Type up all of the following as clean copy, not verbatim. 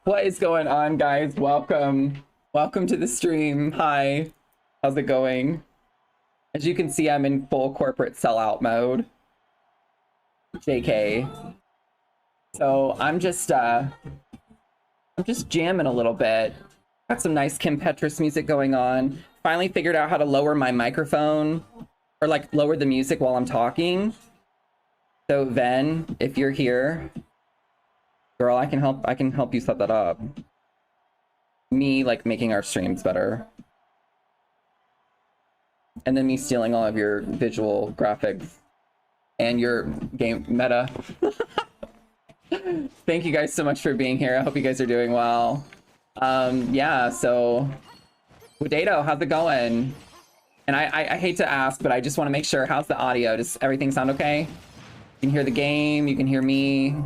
What is going on, guys? Welcome. Welcome to the stream. Hi. How's it going? As you can see, I'm in full corporate sellout mode. JK. So I'm just jamming a little bit. Got some nice Kim Petras music going on. Finally figured out how to lower my microphone or like lower the music while I'm talking. So Ven, if you're here, girl, I can help you set that up. Me like making our streams better. And then me stealing all of your visual graphics and your game meta. Thank you guys so much for being here. I hope you guys are doing well. Yeah, so Udedo, how's it going? And I hate to ask, but I just want to make sure, how's the audio? Does everything sound okay? You can hear the game, you can hear me.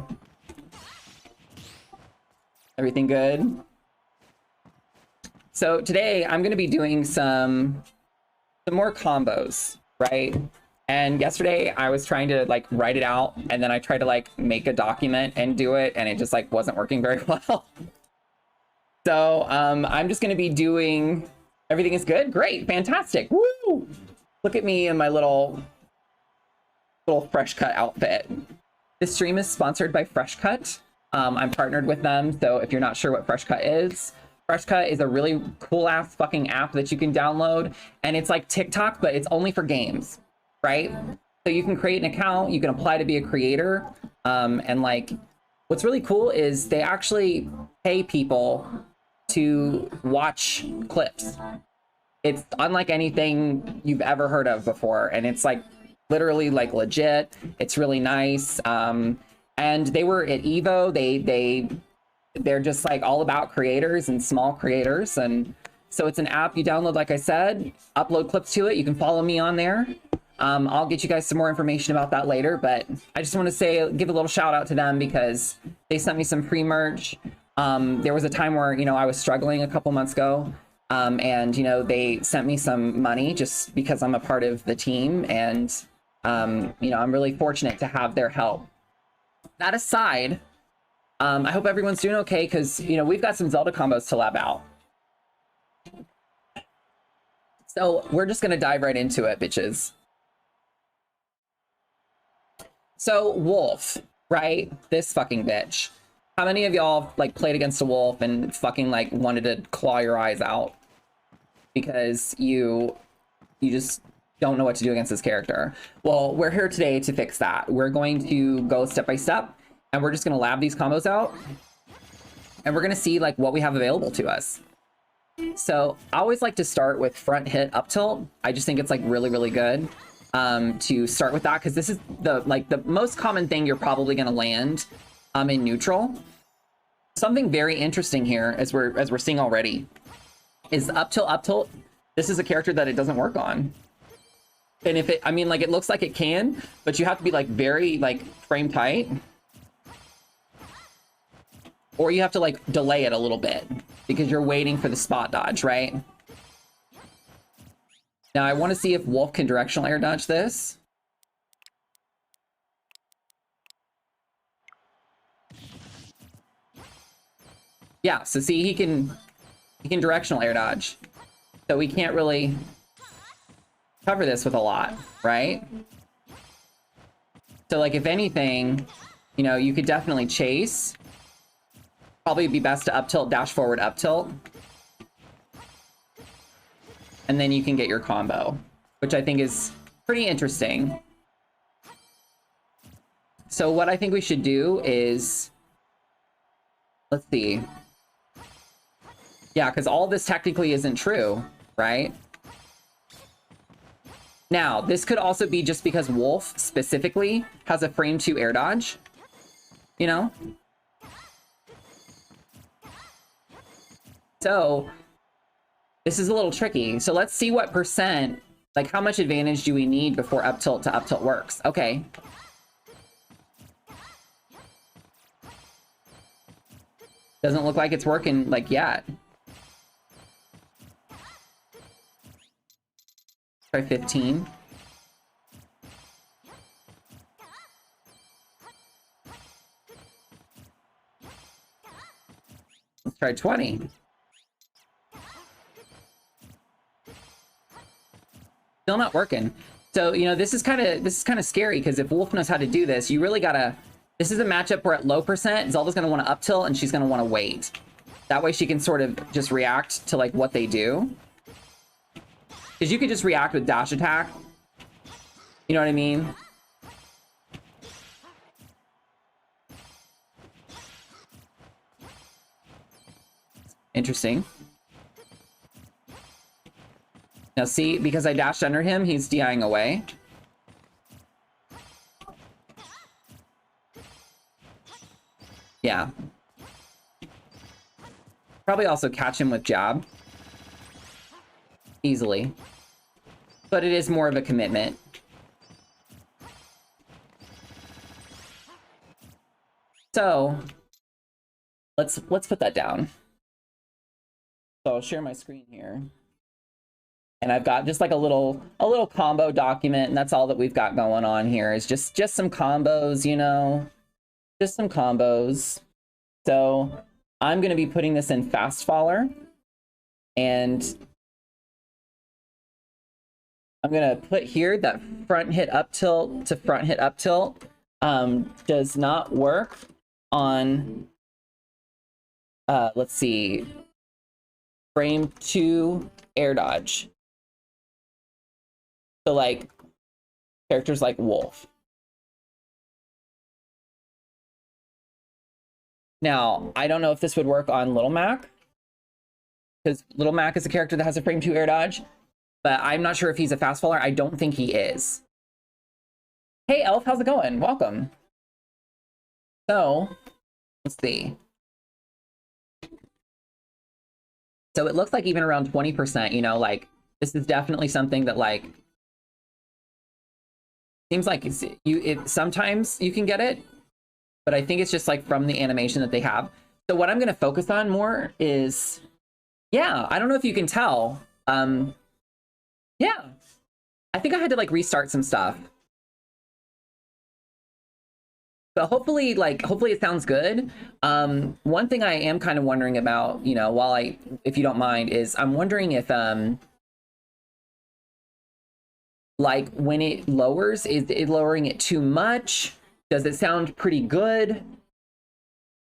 Everything good? So today I'm going to be doing some more combos, right? And yesterday I was trying to like write it out, and then I tried to like make a document and do it, and it just like wasn't working very well. So I'm just going to be doing, everything is good? Great, fantastic. Woo! Look at me in my little Fresh Cut outfit. This stream is sponsored by Fresh Cut. I'm partnered with them, so if you're not sure what Fresh Cut is a really cool ass fucking app that you can download, and it's like TikTok, but it's only for games, right? So you can create an account, you can apply to be a creator, and like what's really cool is they actually pay people to watch clips. It's unlike anything you've ever heard of before, and it's like literally like legit. It's really nice. And they were at Evo. They're just like all about creators and small creators, and so it's an app you download, like I said, upload clips to it. You can follow me on there. I'll get you guys some more information about that later, but I just want to say, give a little shout out to them because they sent me some free merch. There was a time where, you know, I was struggling a couple months ago, and, you know, they sent me some money just because I'm a part of the team, and, you know, I'm really fortunate to have their help. That aside, I hope everyone's doing okay, because, you know, we've got some Zelda combos to lab out. So we're just going to dive right into it, bitches. So wolf, right? This fucking bitch. How many of y'all like played against a wolf and fucking like wanted to claw your eyes out because you just don't know what to do against this character? Well, we're here today to fix that. We're going to go step by step, and we're just going to lab these combos out, and we're going to see like what we have available to us. So I always like to start with front hit up tilt. I just think it's like really, really good to start with that, because this is the most common thing you're probably going to land in neutral. Something very interesting here, as we're seeing already, is up tilt. This is a character that it doesn't work on. And if it, I mean, like, it looks like it can, but you have to be like very like frame tight, or you have to like delay it a little bit because you're waiting for the spot dodge, right? Now I want to see if Wolf can directional air dodge this. Yeah, so see, he can directional air dodge. So we can't really cover this with a lot, right? So like, if anything, you know, you could definitely chase. Probably be best to up tilt, dash forward, up tilt. And then you can get your combo, which I think is pretty interesting. So what I think we should do is, let's see. Yeah, because all this technically isn't true, right? Now, this could also be just because Wolf specifically has a frame 2 air dodge, you know? So this is a little tricky. So let's see what percent, like how much advantage do we need before up tilt to up tilt works? Okay. Doesn't look like it's working like yet. Try 15. Let's try 20. Still not working. So, you know, this is kind of scary, because if Wolf knows how to do this, you really gotta... This is a matchup where at low percent, Zelda's gonna want to up tilt and she's gonna want to wait. That way she can sort of just react to like what they do. Because you could just react with dash attack. You know what I mean? Interesting. Now see, because I dashed under him, he's DIing away. Yeah. Probably also catch him with jab. Easily. But it is more of a commitment. So let's put that down. So I'll share my screen here. And I've got just like a little combo document, and that's all that we've got going on here is just some combos, you know. Just some combos. So I'm going to be putting this in fast faller, and I'm going to put here that front hit up tilt to front hit up tilt does not work on, let's see, frame 2 air dodge. So like characters like Wolf. Now, I don't know if this would work on Little Mac, because Little Mac is a character that has a frame 2 air dodge, but I'm not sure if he's a fast faller. I don't think he is. Hey, Elf, how's it going? Welcome. So, let's see. So it looks like even around 20%, you know, like, this is definitely something that, like, seems like sometimes you can get it, but I think it's just like from the animation that they have. So what I'm going to focus on more is, yeah, I don't know if you can tell. Yeah, I think I had to like restart some stuff. But hopefully it sounds good. One thing I am kind of wondering about, you know, if you don't mind, is I'm wondering if, like when it lowers, is it lowering it too much? Does it sound pretty good?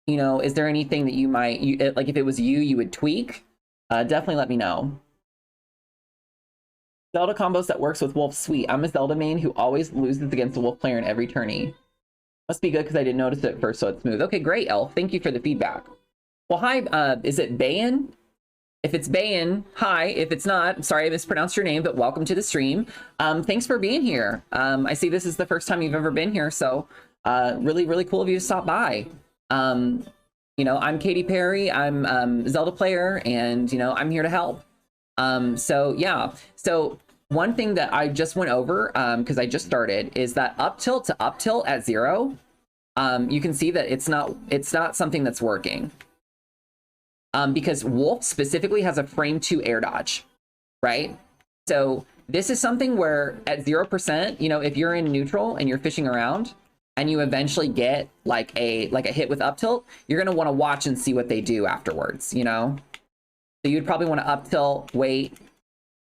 You know, is there anything that you might, like if it was you would tweak? Definitely let me know. Zelda combos that works with Wolf, sweet. I'm a Zelda main who always loses against a Wolf player in every tourney. Must be good because I didn't notice it at first, so it's smooth. Okay, great, Elf. Thank you for the feedback. Well, hi, is it Bayan? If it's Bayan, hi. If it's not, sorry I mispronounced your name, but welcome to the stream. Thanks for being here. I see this is the first time you've ever been here, so really, really cool of you to stop by. You know, I'm Katy Parry. I'm a Zelda player, and, you know, I'm here to help. So, yeah. So one thing that I just went over, because I just started, is that up tilt to up tilt at 0, you can see that it's not something that's working. Because Wolf specifically has a frame 2 air dodge, right? So this is something where at 0%, you know, if you're in neutral and you're fishing around and you eventually get like a hit with up tilt, you're going to want to watch and see what they do afterwards, you know? So you'd probably want to up tilt, wait,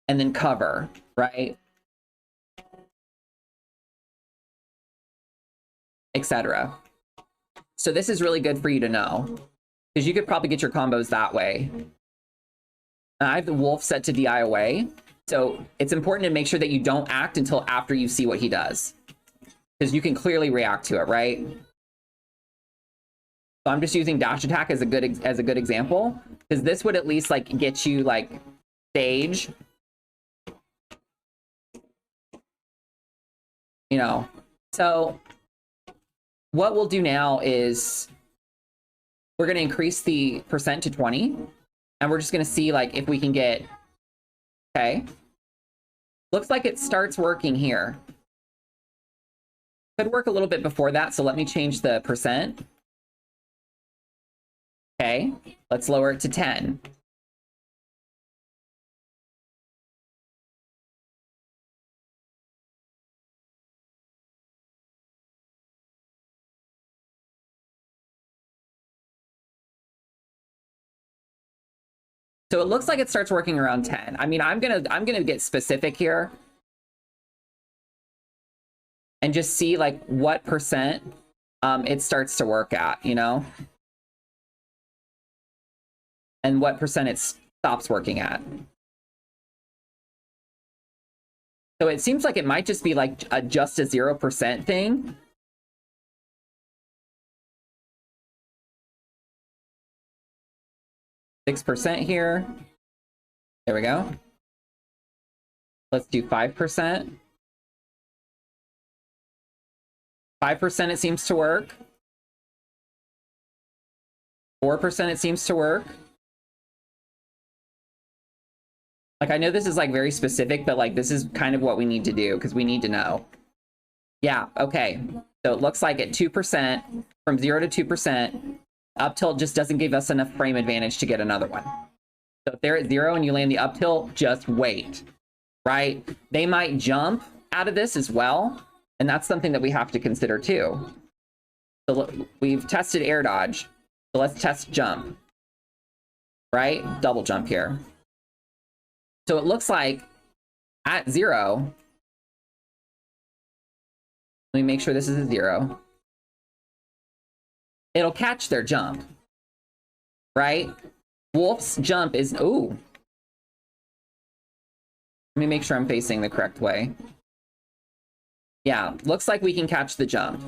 and then cover, right? Etc. So this is really good for you to know, because you could probably get your combos that way. I have the Wolf set to DI away, so it's important to make sure that you don't act until after you see what he does, because you can clearly react to it, right? So I'm just using dash attack as a good example, because this would at least like get you like stage, you know. So what we'll do now is we're going to increase the percent to 20, and we're just going to see like if we can get, okay. Looks like it starts working here. Could work a little bit before that, so let me change the percent. Okay, let's lower it to 10. So it looks like it starts working around 10. I mean, I'm gonna get specific here and just see like what percent it starts to work at, you know, and what percent it stops working at. So it seems like it might just be like just a 0% thing. %6 here. There we go. Let's do 5%. 5% it seems to work. 4% it seems to work. Like, I know this is like very specific, but like this is kind of what we need to do because we need to know. Yeah, okay. So it looks like at 2%, from 0 to 2%, up tilt just doesn't give us enough frame advantage to get another one. So if they're at 0 and you land the up tilt, just wait, right? They might jump out of this as well, and that's something that we have to consider too. So look, we've tested air dodge, so let's test jump, right? Double jump here. So it looks like at 0, let me make sure this is a 0. It'll catch their jump, right? Wolf's jump is, ooh. Let me make sure I'm facing the correct way. Yeah, looks like we can catch the jump,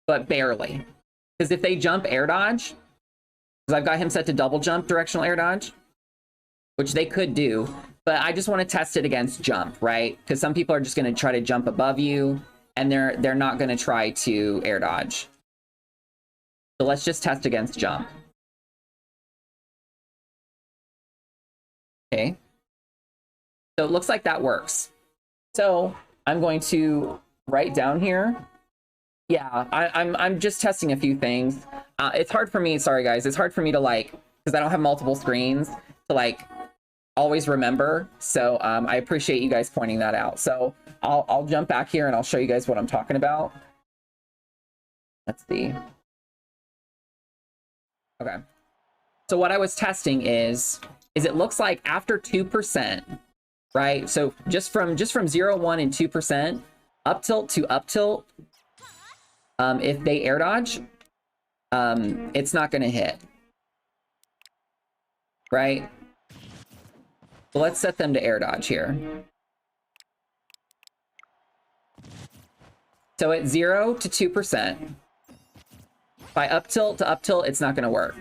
but barely. Because if they jump air dodge, because I've got him set to double jump directional air dodge, which they could do, but I just want to test it against jump, right? Because some people are just going to try to jump above you, and they're not going to try to air dodge. So let's just test against jump. Okay. So it looks like that works. So I'm going to write down here. Yeah, I'm just testing a few things. It's hard for me, sorry guys, it's hard for me to like, because I don't have multiple screens, to like always remember. So I appreciate you guys pointing that out. So I'll jump back here and I'll show you guys what I'm talking about. Let's see. Okay. So what I was testing is it looks like after 2%, right? So just from 0, 1, and 2%, up tilt to up tilt, if they air dodge, it's not going to hit, right? So let's set them to air dodge here. So at 0 to 2%, by up tilt to up tilt, it's not going to work.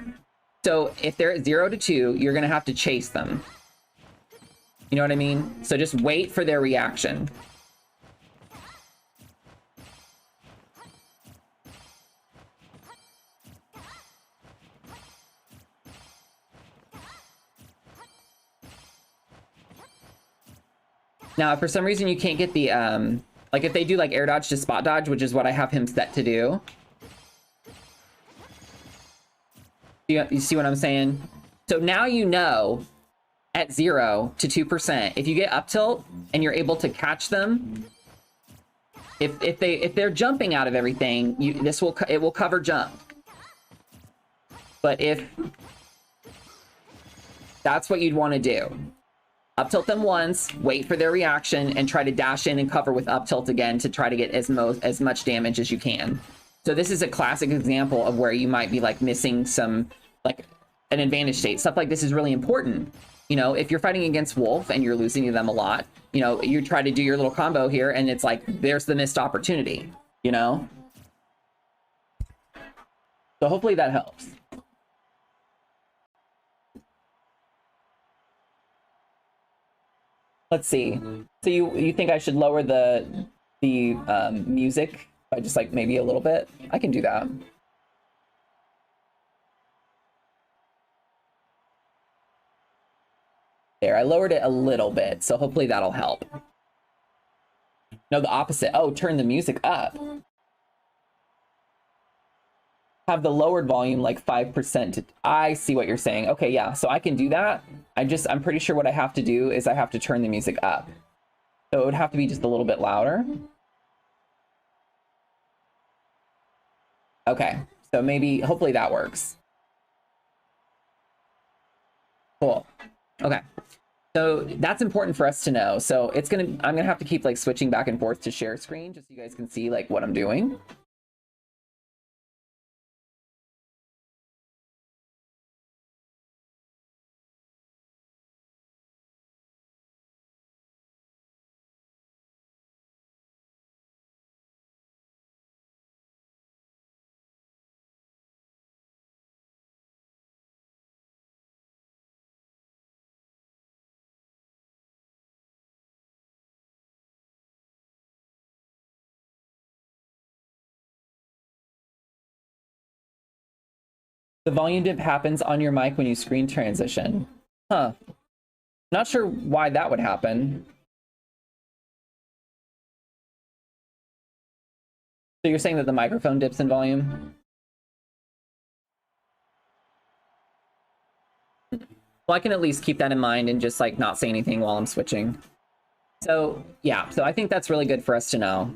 So if they're at 0 to 2, you're going to have to chase them. You know what I mean? So just wait for their reaction. Now, if for some reason you can't get the, like if they do like air dodge to spot dodge, which is what I have him set to do. You see what I'm saying? So now you know at 0 to 2%, if you get up tilt and you're able to catch them, if they're jumping out of everything, it will cover jump. But if that's what you'd want to do, up tilt them once, wait for their reaction, and try to dash in and cover with up tilt again to try to get as much damage as you can. So this is a classic example of where you might be like missing some, like an advantage state. Stuff like this is really important. You know, if you're fighting against Wolf and you're losing to them a lot, you know, you try to do your little combo here and it's like, there's the missed opportunity, you know? So hopefully that helps. Let's see. So you think I should lower the music by just like maybe a little bit? I can do that. There, I lowered it a little bit, so hopefully that'll help. No, the opposite. Oh, turn the music up. Have the lowered volume like 5%. I see what you're saying. Okay, yeah, so I can do that. I'm pretty sure what I have to do is I have to turn the music up. So it would have to be just a little bit louder. Okay, so maybe, hopefully that works. Cool. Okay. So that's important for us to know. So I'm gonna have to keep like switching back and forth to share screen just so you guys can see like what I'm doing. The volume dip happens on your mic when you screen transition. Huh. Not sure why that would happen. So you're saying that the microphone dips in volume? Well, I can at least keep that in mind and just like not say anything while I'm switching. So yeah, so I think that's really good for us to know.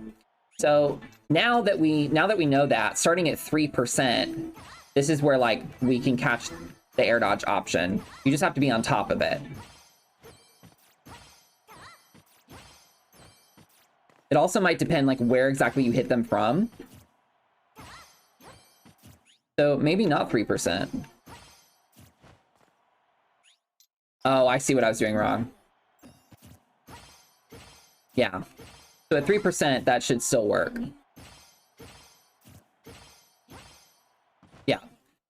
So now that we know that, starting at 3%, this is where like we can catch the air dodge option. You just have to be on top of it. It also might depend like where exactly you hit them from. So maybe not 3%. Oh, I see what I was doing wrong. Yeah. So at 3%, that should still work. Yeah.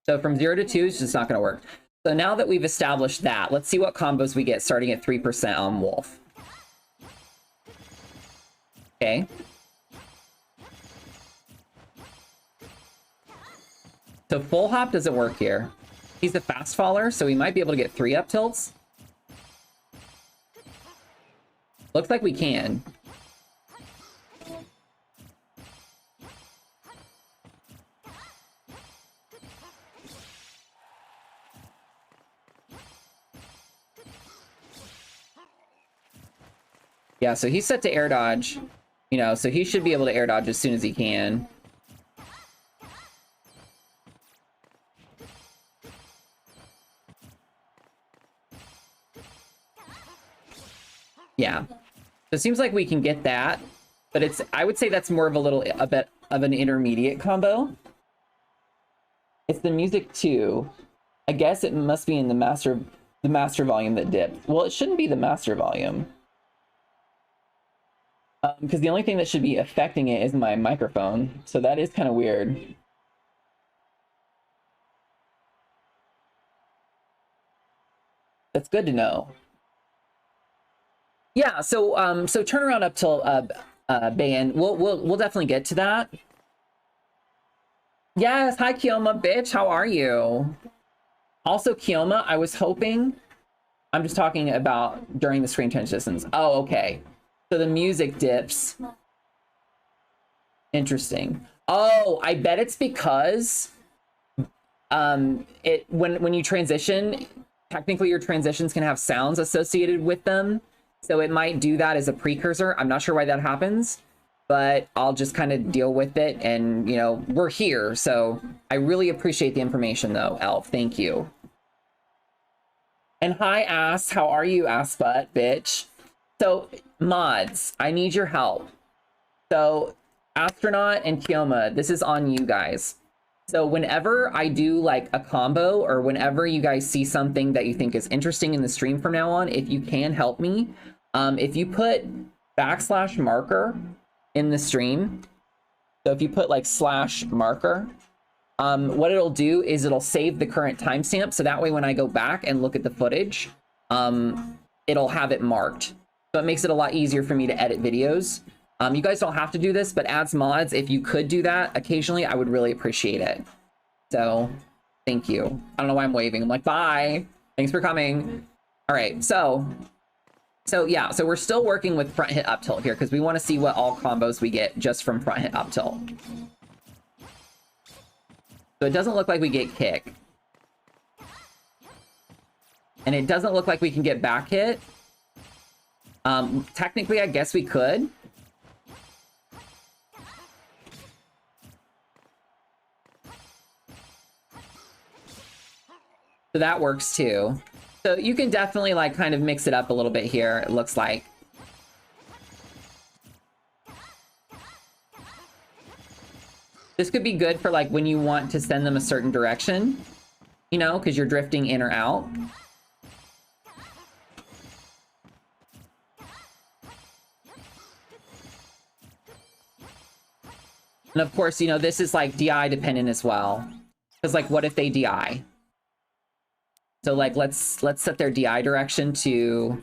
So from 0 to 2 is just not going to work. So now that we've established that, let's see what combos we get starting at 3% on Wolf. Okay. So full hop doesn't work here. He's a fast faller, so we might be able to get 3 up tilts. Looks like we can. Yeah, so he's set to air dodge, you know, so he should be able to air dodge as soon as he can. Yeah. So it seems like we can get that, but I would say that's more of a bit of an intermediate combo. It's the music too. I guess it must be in the master volume that dipped. Well, it shouldn't be the master volume. Because the only thing that should be affecting it is my microphone. So that is kind of weird. That's good to know. Yeah, so turn around up till ban. We'll definitely get to that. Yes, hi Kioma, bitch. How are you? Also, Kioma, I was hoping. I'm just talking about during the screen transitions. Oh, okay. So the music dips. Interesting. Oh, I bet it's because when you transition, technically your transitions can have sounds associated with them. So it might do that as a precursor. I'm not sure why that happens, but I'll just kind of deal with it. And, you know, we're here. So I really appreciate the information, though, Elf. Thank you. And hi, Ass. How are you, Ass Butt, bitch? So, mods, I need your help. So, Astronaut and Kioma, this is on you guys. So whenever I do like a combo or whenever you guys see something that you think is interesting in the stream from now on, if you can help me, if you put \marker in the stream, so if you put like /marker, what it'll do is it'll save the current timestamp. So that way, when I go back and look at the footage, it'll have it marked. So it makes it a lot easier for me to edit videos. You guys don't have to do this, but as mods, if you could do that occasionally, I would really appreciate it. So, thank you. I don't know why I'm waving. I'm like, bye. Thanks for coming. All right, so yeah, so we're still working with front hit up tilt here because we want to see what all combos we get just from front hit up tilt. So it doesn't look like we get kick. And it doesn't look like we can get back hit. Technically, I guess we could. So that works too. So you can definitely like kind of mix it up a little bit here, it looks like. This could be good for like when you want to send them a certain direction, you know, because you're drifting in or out. And of course, you know, this is like DI dependent as well. Because like, what if they DI? So like, let's set their DI direction to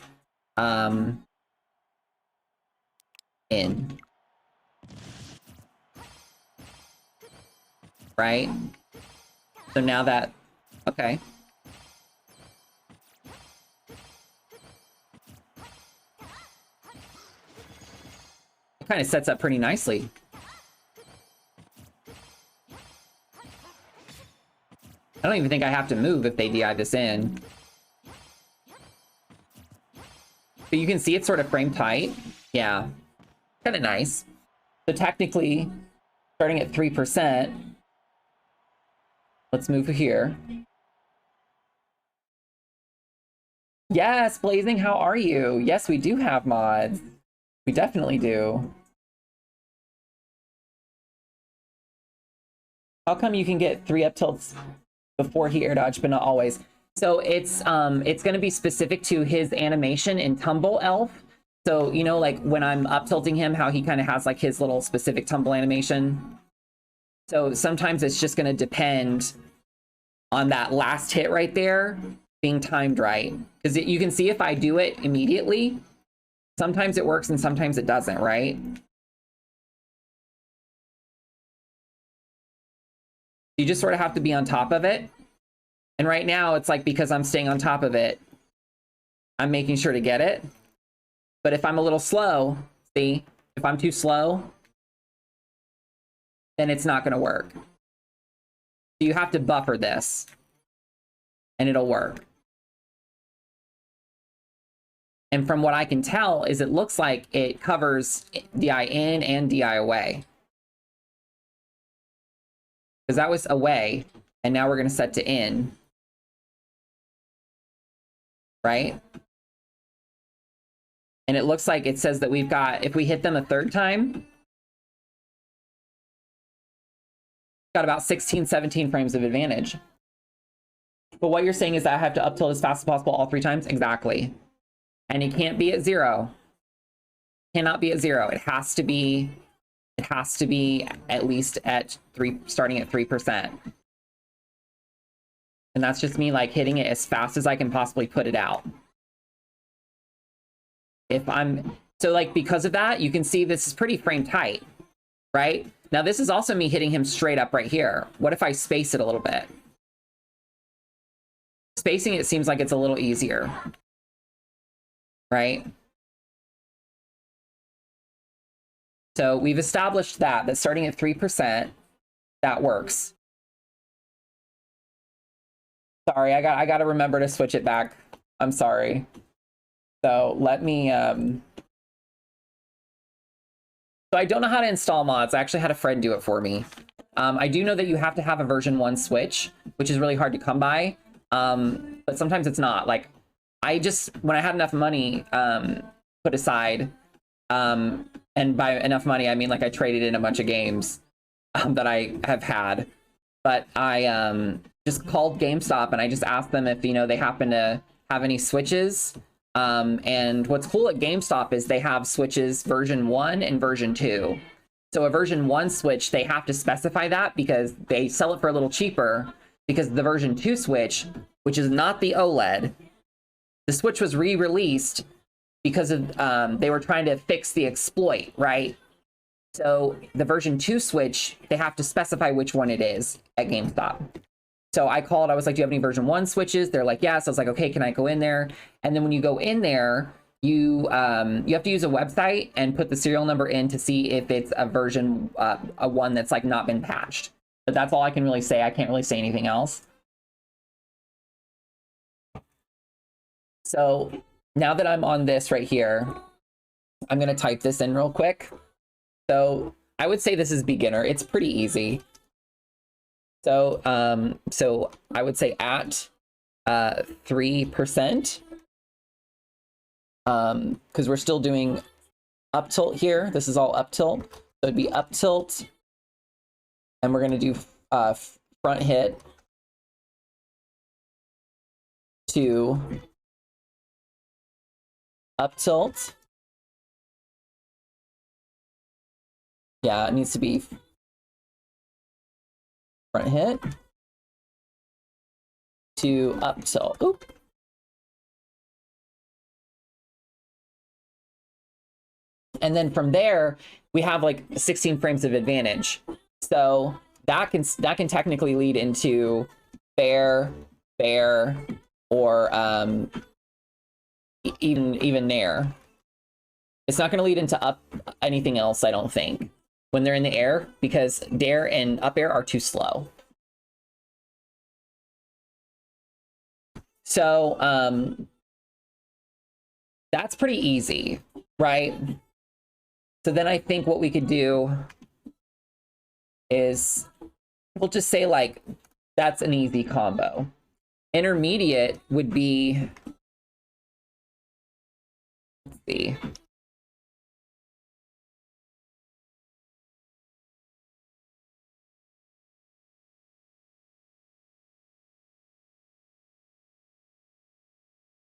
in. Right? So now that, okay. It kind of sets up pretty nicely. I don't even think I have to move if they DI this in. But you can see it's sort of frame tight. Yeah, kind of nice. So technically, starting at 3%, let's move here. Yes, Blazing, how are you? Yes, we do have mods. We definitely do. How come you can get 3 up tilts before he air dodge, but not always? So it's going to be specific to his animation in Tumble Elf. So, you know, like when I'm up tilting him, how he kind of has like his little specific tumble animation. So sometimes it's just going to depend on that last hit right there being timed right. Because you can see if I do it immediately, sometimes it works and sometimes it doesn't, right? You just sort of have to be on top of it. And right now it's like, because I'm staying on top of it, I'm making sure to get it. But if I'm a little slow, see, if I'm too slow, then it's not going to work. So you have to buffer this and it'll work. And from what I can tell is it looks like it covers DI in and DI away. Because that was away, and now we're going to set to in. Right? And it looks like it says that we've got, if we hit them a third time, got about 16, 17 frames of advantage. But what you're saying is that I have to up tilt as fast as possible all 3 times? Exactly. And it can't be at 0. Cannot be at 0. It has to be at least at 3, starting at 3%. And that's just me like hitting it as fast as I can possibly put it out. If I'm, so like because of that, you can see this is pretty frame tight, right? Now this is also me hitting him straight up right here. What if I space it a little bit? Spacing it seems like it's a little easier, right? So we've established that starting at 3%, that works. Sorry, I got to remember to switch it back. I'm sorry. So let me, so I don't know how to install mods. I actually had a friend do it for me. I do know that you have to have a version 1 switch, which is really hard to come by. But sometimes it's not. Like, I just, when I had enough money put aside, and by enough money, I mean like I traded in a bunch of games that I have had. But I just called GameStop and I just asked them if, you know, they happen to have any switches. And what's cool at GameStop is they have switches version 1 and version 2. So a version 1 switch, they have to specify that because they sell it for a little cheaper, because the version 2 switch, which is not the OLED, the switch was re-released because of they were trying to fix the exploit, right? So the version 2 switch, they have to specify which one it is at GameStop. So I called, I was like, do you have any version 1 switches? They're like, yes. I was like, okay, can I go in there? And then when you go in there, you have to use a website and put the serial number in to see if it's a version, a one that's like not been patched. But that's all I can really say. I can't really say anything else. So now that I'm on this right here, I'm going to type this in real quick. So I would say this is beginner. It's pretty easy. So, so I would say at 3%. Because we're still doing up tilt here. This is all up tilt. So it'd be up tilt. And we're going to do front hit to up tilt. Yeah, it needs to be front hit to up tilt. Oop. And then from there, we have like 16 frames of advantage. So that can technically lead into fair, or even nair. It's not going to lead into up anything else, I don't think, when they're in the air, because dare and up air are too slow. So that's pretty easy, right? So then I think what we could do is we'll just say like that's an easy combo. Intermediate would be, let's see.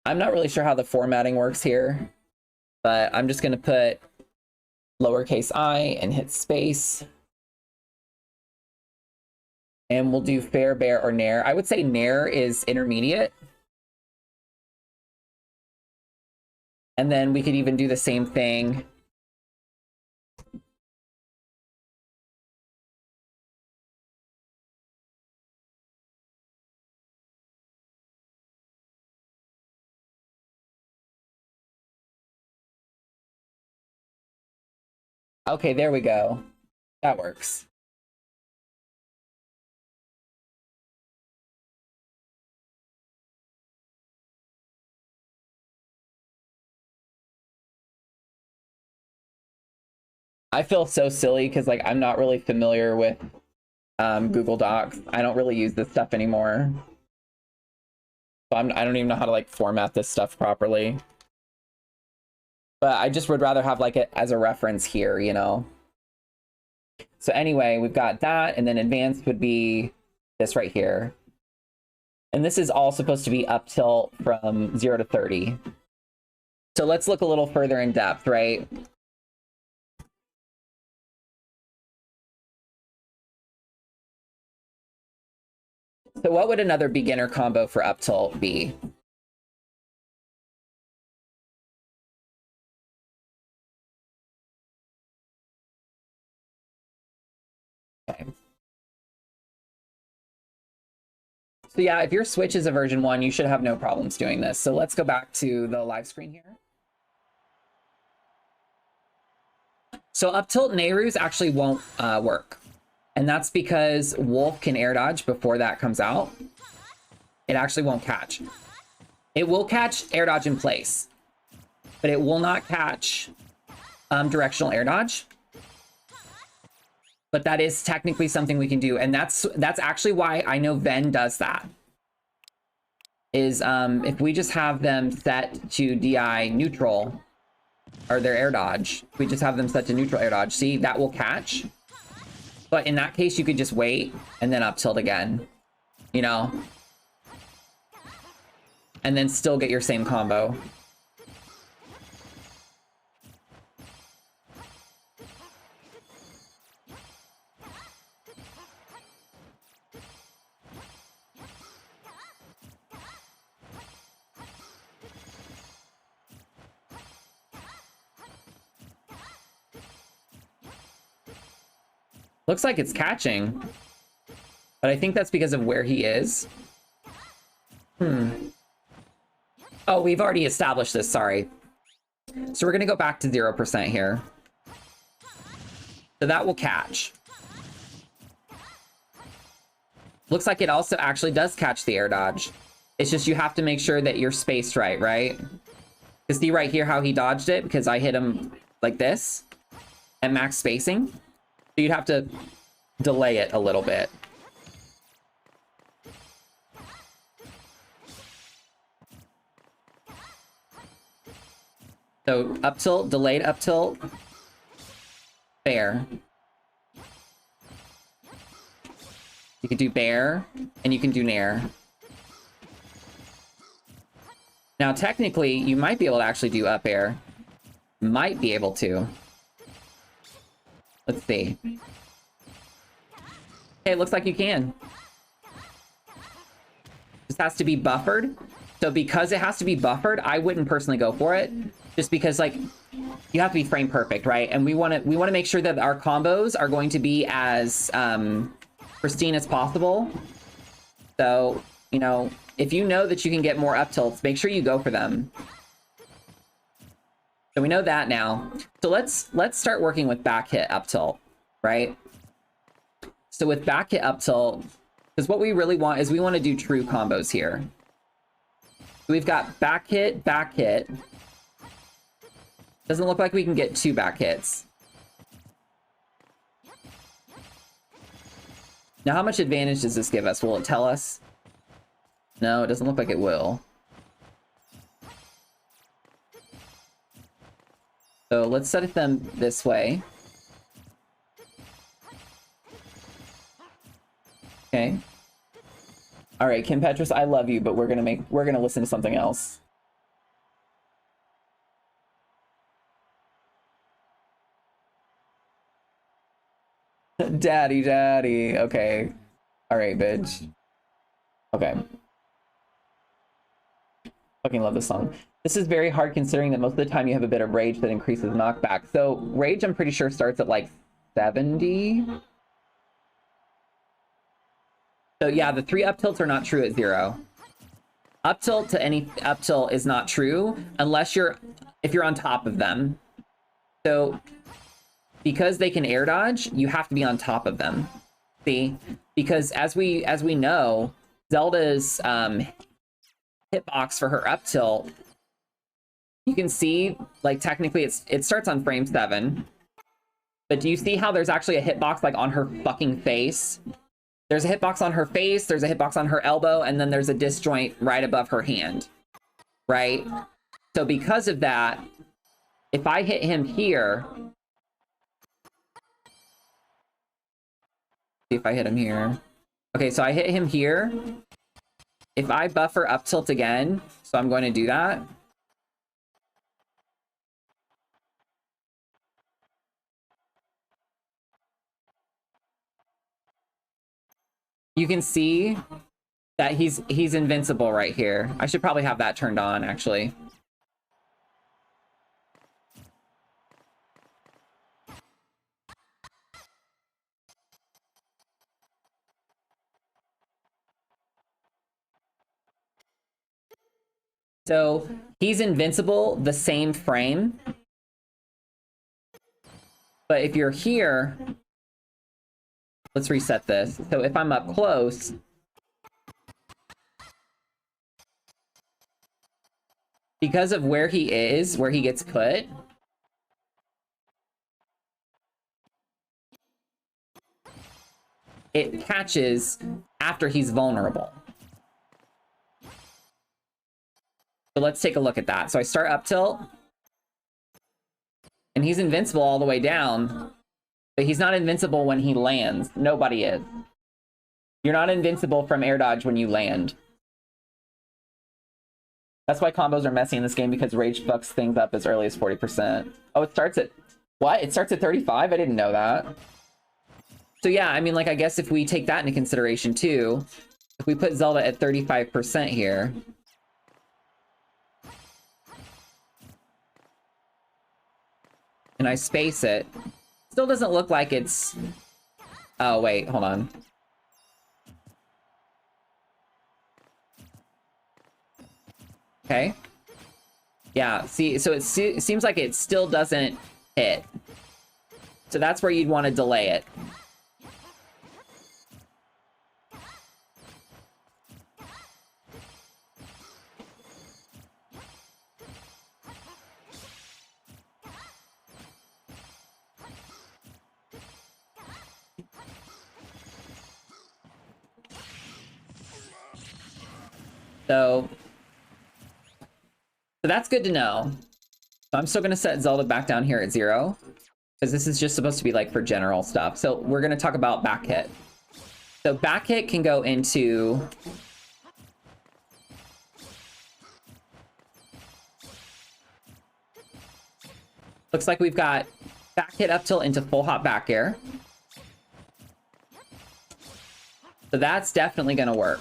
I'm not really sure how the formatting works here, but I'm just going to put lowercase I and hit space. And we'll do fair, bear, or nair. I would say nair is intermediate. And then we could even do the same thing. Okay, there we go. That works. I feel so silly because like I'm not really familiar with Google Docs. I don't really use this stuff anymore. So I don't even know how to like format this stuff properly. But I just would rather have like it as a reference here, you know? So anyway, we've got that, and then advanced would be this right here. And this is all supposed to be up tilt from 0 to 30. So let's look a little further in depth, right? So what would another beginner combo for up tilt be? Okay. So yeah, if your Switch is a version 1, you should have no problems doing this. So let's go back to the live screen here. So up tilt Nehru's actually won't work. And that's because Wolf can air dodge before that comes out. It actually won't catch. It will catch air dodge in place, but it will not catch directional air dodge. But that is technically something we can do. And that's actually why I know Ven does that. Is if we just have them set to DI neutral, or their air dodge, we just have them set to neutral air dodge. See, that will catch. But in that case, you could just wait and then up tilt again, you know? And then still get your same combo. Looks like it's catching, but I think that's because of where he is. Oh, we've already established this, sorry. So we're gonna go back to 0% here. So that will catch. Looks like it also actually does catch the air dodge. It's just you have to make sure that you're spaced right, right? You see right here how he dodged it because I hit him like this at max spacing. So you'd have to delay it a little bit. So up tilt, delayed up tilt, fair. You can do bear, and you can do nair. Now, technically, you might be able to actually do up air. Might be able to. Let's see. Okay, it looks like you can. This has to be buffered. So because it has to be buffered, I wouldn't personally go for it. Just because, like, you have to be frame perfect, right? And we want to make sure that our combos are going to be as pristine as possible. So, you know, if you know that you can get more up tilts, make sure you go for them. So we know that now. So let's start working with back hit up tilt, right? So with back hit up tilt, because what we really want is we want to do true combos here. We've got back hit, back hit. Doesn't look like we can get 2 back hits. Now, how much advantage does this give us? Will it tell us? No, it doesn't look like it will. So let's set them this way. Okay. All right, Kim Petrus, I love you, but we're gonna listen to something else. Daddy, daddy. Okay. All right, bitch. Okay. Fucking love this song. This is very hard considering that most of the time you have a bit of rage that increases knockback. So rage, I'm pretty sure, starts at like 70. So yeah, the 3 up tilts are not true at 0. Up tilt to any up tilt is not true unless if you're on top of them. So because they can air dodge, you have to be on top of them. See? Because as we know, Zelda's hitbox for her up tilt, you can see, like, technically it starts on frame 7. But do you see how there's actually a hitbox, like, on her fucking face? There's a hitbox on her face, there's a hitbox on her elbow, and then there's a disjoint right above her hand. Right? So because of that, if I hit him here... See if I hit him here. Okay, so I hit him here. If I buffer up tilt again, so I'm going to do that. You can see that he's invincible right here. I should probably have that turned on, actually. So he's invincible the same frame. But if you're here, let's reset this. So if I'm up close, because of where he is, where he gets put, it catches after he's vulnerable. So let's take a look at that. So I start up tilt, and he's invincible all the way down, but he's not invincible when he lands. Nobody is. You're not invincible from air dodge when you land. That's why combos are messy in this game, because rage fucks things up as early as 40%. Oh, it starts at... What? It starts at 35? I didn't know that. So yeah, I mean, like, I guess if we take that into consideration too, if we put Zelda at 35% here... and I space it, still doesn't look like it's... Oh, wait, hold on. Okay. Yeah, see, so it seems like it still doesn't hit. So that's where you'd want to delay it. So that's good to know. So I'm still going to set Zelda back down here at 0, because this is just supposed to be like for general stuff. So we're going to talk about back hit. So back hit can go into... Looks like we've got back hit up tilt into full hop back air. So that's definitely going to work.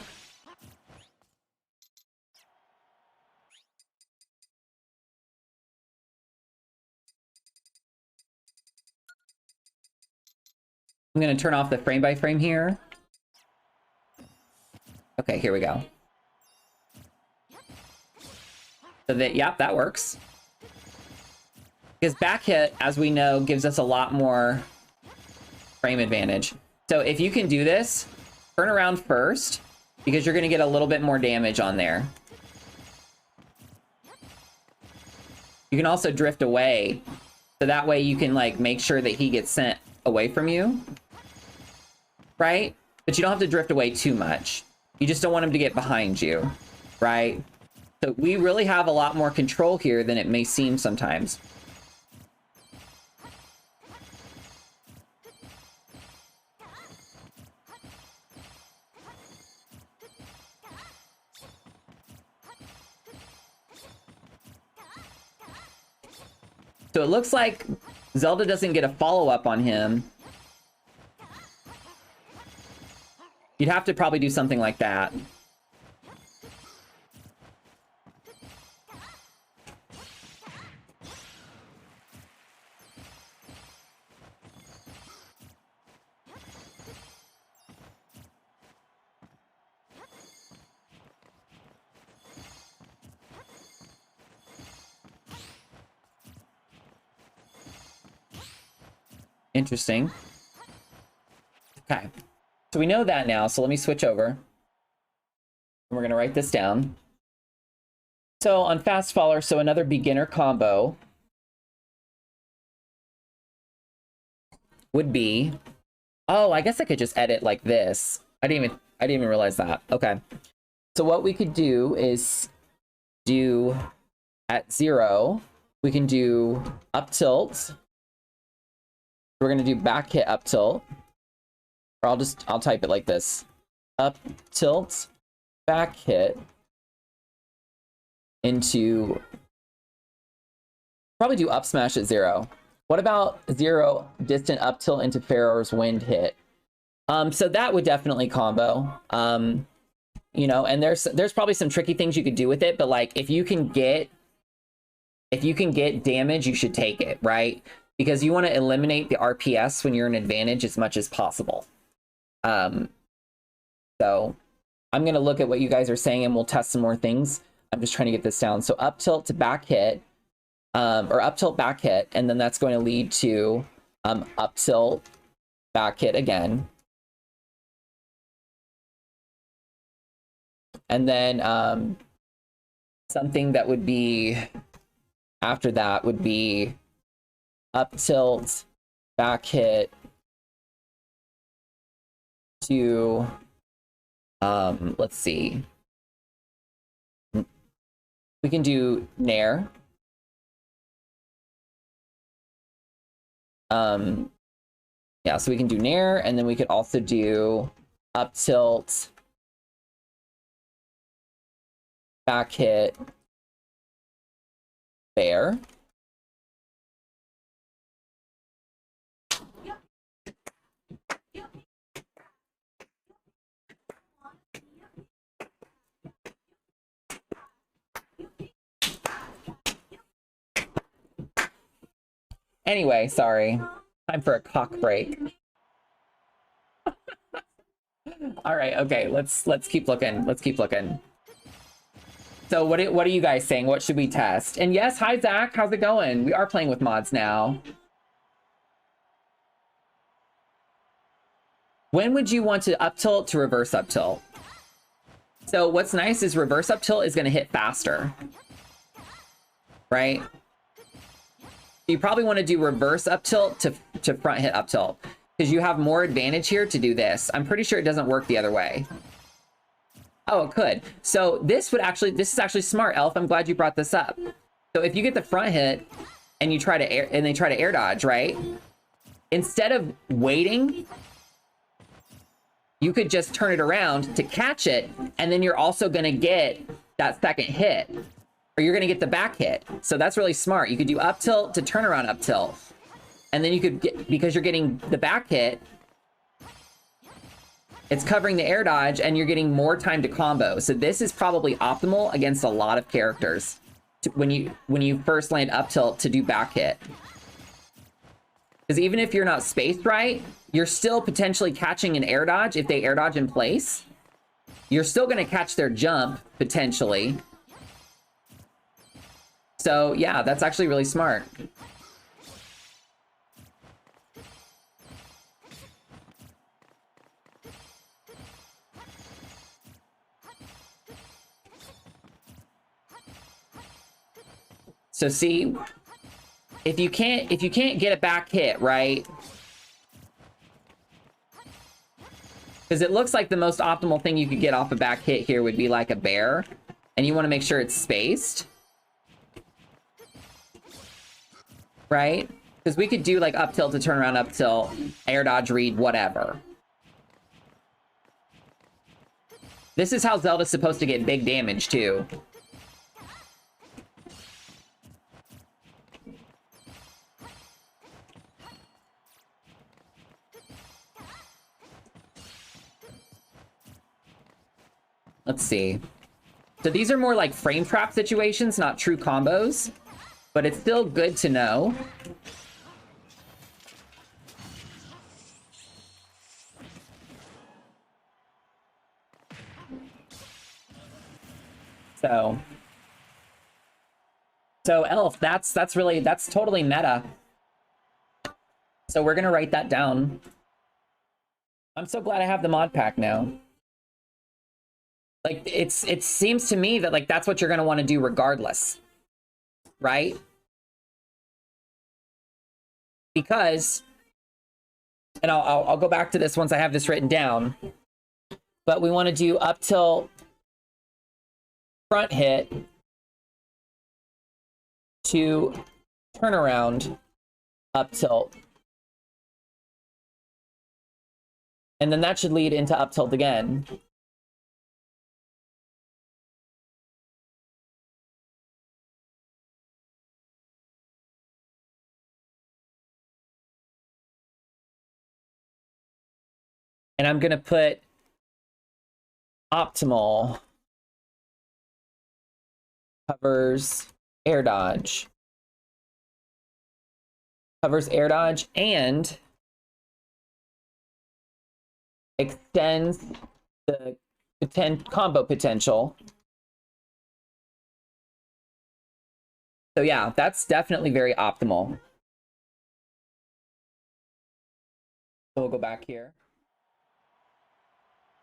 I'm going to turn off the frame by frame here. Okay, here we go. So that, yep, that works. Because back hit, as we know, gives us a lot more frame advantage. So if you can do this, turn around first, because you're going to get a little bit more damage on there. You can also drift away, so that way you can like make sure that he gets sent away from you. Right? But you don't have to drift away too much. You just don't want him to get behind you. Right? So we really have a lot more control here than it may seem sometimes. So it looks like Zelda doesn't get a follow-up on him. You'd have to probably do something like that. Interesting. Okay. So we know that now, so let me switch over. And we're going to write this down. So on Fast Faller, so another beginner combo would be... Oh, I guess I could just edit like this. I didn't even realize that. Okay. So what we could do is do at 0, we can do up tilt. We're going to do back hit up tilt. Or I'll type it like this. Up tilt, back hit into... Probably do up smash at 0. What about 0 distant up tilt into Pharaoh's wind hit? So that would definitely combo. You know, and there's probably some tricky things you could do with it, but like if you can get damage, you should take it, right? Because you want to eliminate the RPS when you're in advantage as much as possible. So I'm going to look at what you guys are saying and we'll test some more things. I'm just trying to get this down. So up tilt to back hit, or up tilt back hit, and then that's going to lead to up tilt back hit again. And then something that would be after that would be up tilt back hit to let's see, we can do nair, yeah, so we can do nair, and then we could also do up tilt back hit bear. Anyway, sorry. Time for a cock break. All right, okay, let's keep looking. Let's keep looking. So what are you guys saying? What should we test? And yes, hi Zach, how's it going? We are playing with mods now. When would you want to up tilt to reverse up tilt? So what's nice is reverse up tilt is going to hit faster, right? You probably want to do reverse up tilt to front hit up tilt because you have more advantage here to do this. I'm pretty sure it doesn't work the other way. Oh, it could. So this is actually smart, Elf. I'm glad you brought this up. So if you get the front hit and you try to they try to air dodge, right? Instead of waiting, you could just turn it around to catch it, and then you're also gonna get that second hit, or you're gonna get the back hit. So that's really smart. You could do up tilt to turn around up tilt, and then you could get, because you're getting the back hit, it's covering the air dodge, and you're getting more time to combo. So this is probably optimal against a lot of characters when you first land up tilt to do back hit. Because even if you're not spaced right, you're still potentially catching an air dodge. If they air dodge in place, you're still going to catch their jump, potentially. So yeah, that's actually really smart. So see, if you can't get a back hit, right? Because it looks like the most optimal thing you could get off a back hit here would be like a bear, and you want to make sure it's spaced, right? Because we could do like up tilt to turn around, up tilt, air dodge, read, whatever. This is how Zelda's supposed to get big damage too. Let's see. So these are more like frame trap situations, not true combos, but it's still good to know. So Elf, that's totally meta. So we're gonna write that down. I'm so glad I have the mod pack now. Like, it seems to me that, like, that's what you're going to want to do regardless, right? Because, and I'll go back to this once I have this written down, but we want to do up tilt, front hit, to turnaround, up tilt. And then that should lead into up tilt again. And I'm going to put optimal covers air dodge. Covers air dodge and extends the combo potential. So yeah, that's definitely very optimal. So we'll go back here.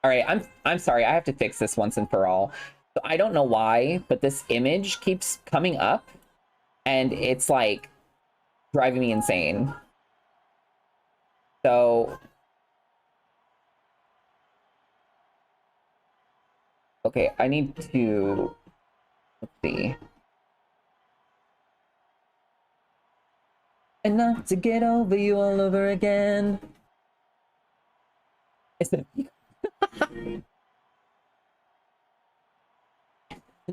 All right, I'm sorry, I have to fix this once and for all. So I don't know why, but this image keeps coming up and it's like driving me insane. So okay, I need to, let's see. Enough to get over you all over again. Is it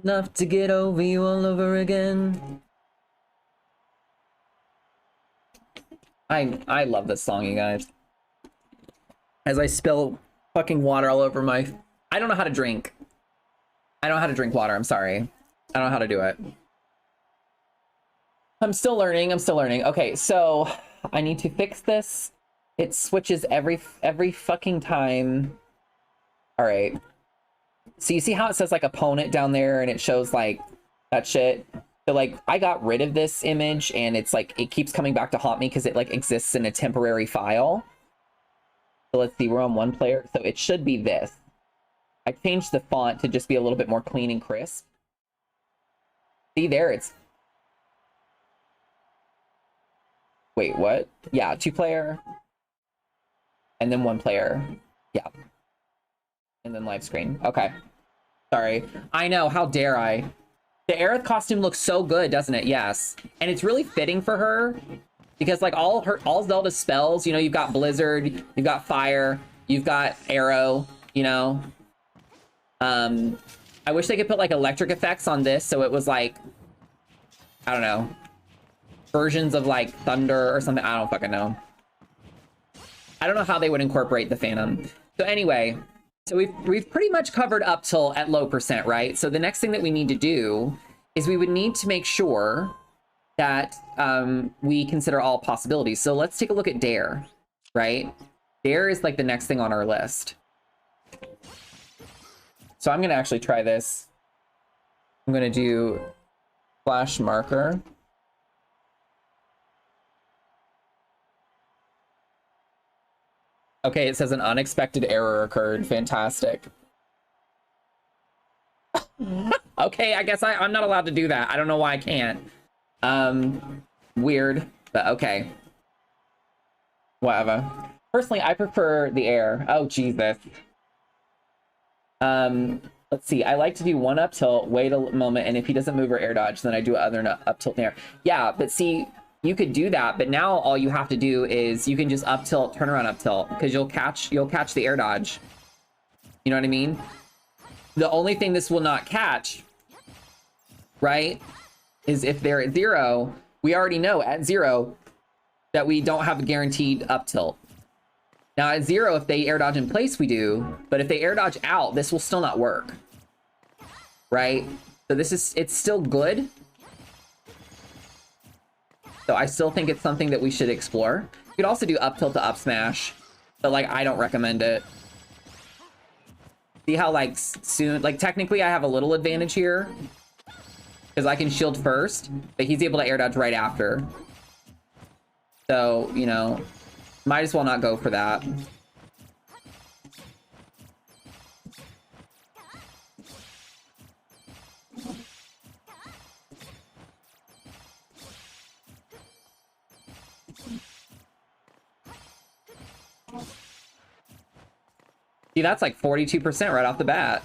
enough to get over you all over again? I love this song, you guys. As I spill fucking water all over my... I don't know how to drink. I don't know how to drink water, I'm sorry. I don't know how to do it. I'm still learning, Okay, so I need to fix this. It switches every fucking time. All right. So you see how it says like opponent down there and it shows like that shit? So like I got rid of this image and it's like it keeps coming back to haunt me because it like exists in a temporary file. So let's see, we're on one player. So it should be this. I changed the font to just be a little bit more clean and crisp. See there, it's... Wait, what? Yeah, 2-player. And then 1-player. Yeah. And then live screen. Okay. Sorry. I know, how dare I? The Aerith costume looks so good, doesn't it? Yes. And it's really fitting for her because like all Zelda's spells, you know, you've got Blizzard, you've got Fire, you've got Arrow, you know. I wish they could put like electric effects on this so it was like, I don't know, versions of like thunder or something. I don't fucking know. I don't know how they would incorporate the Phantom. So anyway, so we've pretty much covered up till at low percent, right? So the next thing that we need to do is we would need to make sure that we consider all possibilities. So let's take a look at Dare, right? Dare is like the next thing on our list. So I'm gonna actually try this. I'm gonna do flash marker. Okay, it says an unexpected error occurred. Fantastic. Okay, I guess I'm not allowed to do that. I don't know why I can't. Weird, but okay. Whatever. Personally, I prefer the air. Oh, Jesus. Let's see. I like to do one up tilt, wait a moment, and if he doesn't move or air dodge, then I do other up tilt there. Yeah, but see, you could do that, but now all you have to do is you can just up tilt, turn around up tilt, because you'll catch the air dodge. You know what I mean? The only thing this will not catch, right, is if they're at 0. We already know at 0 that we don't have a guaranteed up tilt. Now at 0, if they air dodge in place, we do, but if they air dodge out, this will still not work, right? So it's still good. So I still think it's something that we should explore. You could also do up tilt to up smash, but like I don't recommend it. See how like soon, like technically I have a little advantage here because I can shield first, but he's able to air dodge right after. So, you know, might as well not go for that. See, that's like 42% right off the bat.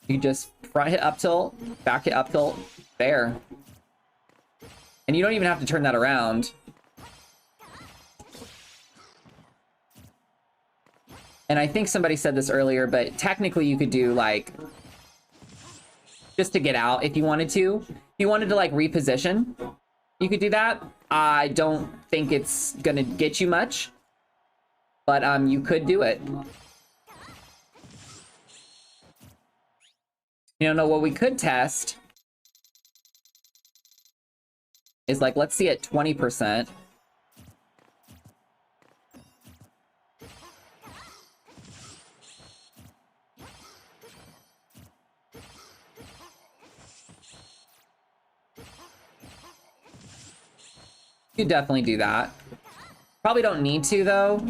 You just front hit up tilt, back hit up tilt, there. And you don't even have to turn that around. And I think somebody said this earlier, but technically you could do like, just to get out if you wanted to. If you wanted to like reposition, you could do that. I don't think it's gonna get you much, but you could do it. You know what we could test is like, let's see at 20%. You definitely do that. Probably don't need to though.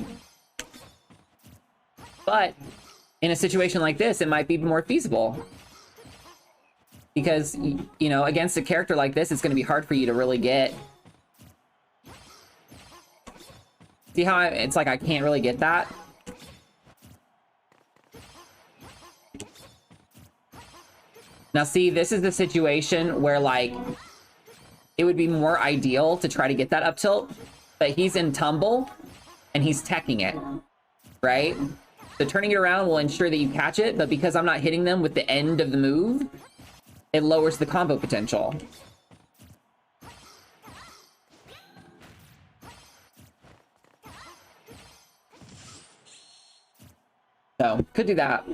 But in a situation like this, it might be more feasible. Because, you know, against a character like this, it's going to be hard for you to really get. See how it's like I can't really get that? Now see, this is the situation where like it would be more ideal to try to get that up tilt, but he's in tumble and he's teching it, right? So turning it around will ensure that you catch it, but because I'm not hitting them with the end of the move, it lowers the combo potential. So, could do that.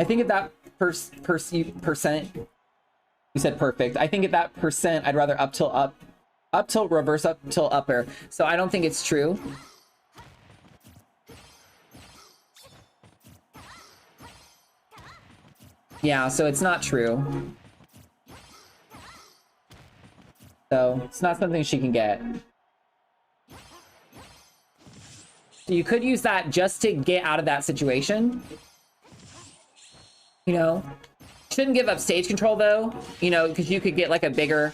I think at that percent, you said perfect. I think at that percent, I'd rather up tilt, reverse up tilt, up air. So I don't think it's true. Yeah, so it's not true. So it's not something she can get. So you could use that just to get out of that situation. You know, shouldn't give up stage control though, you know, because you could get like a bigger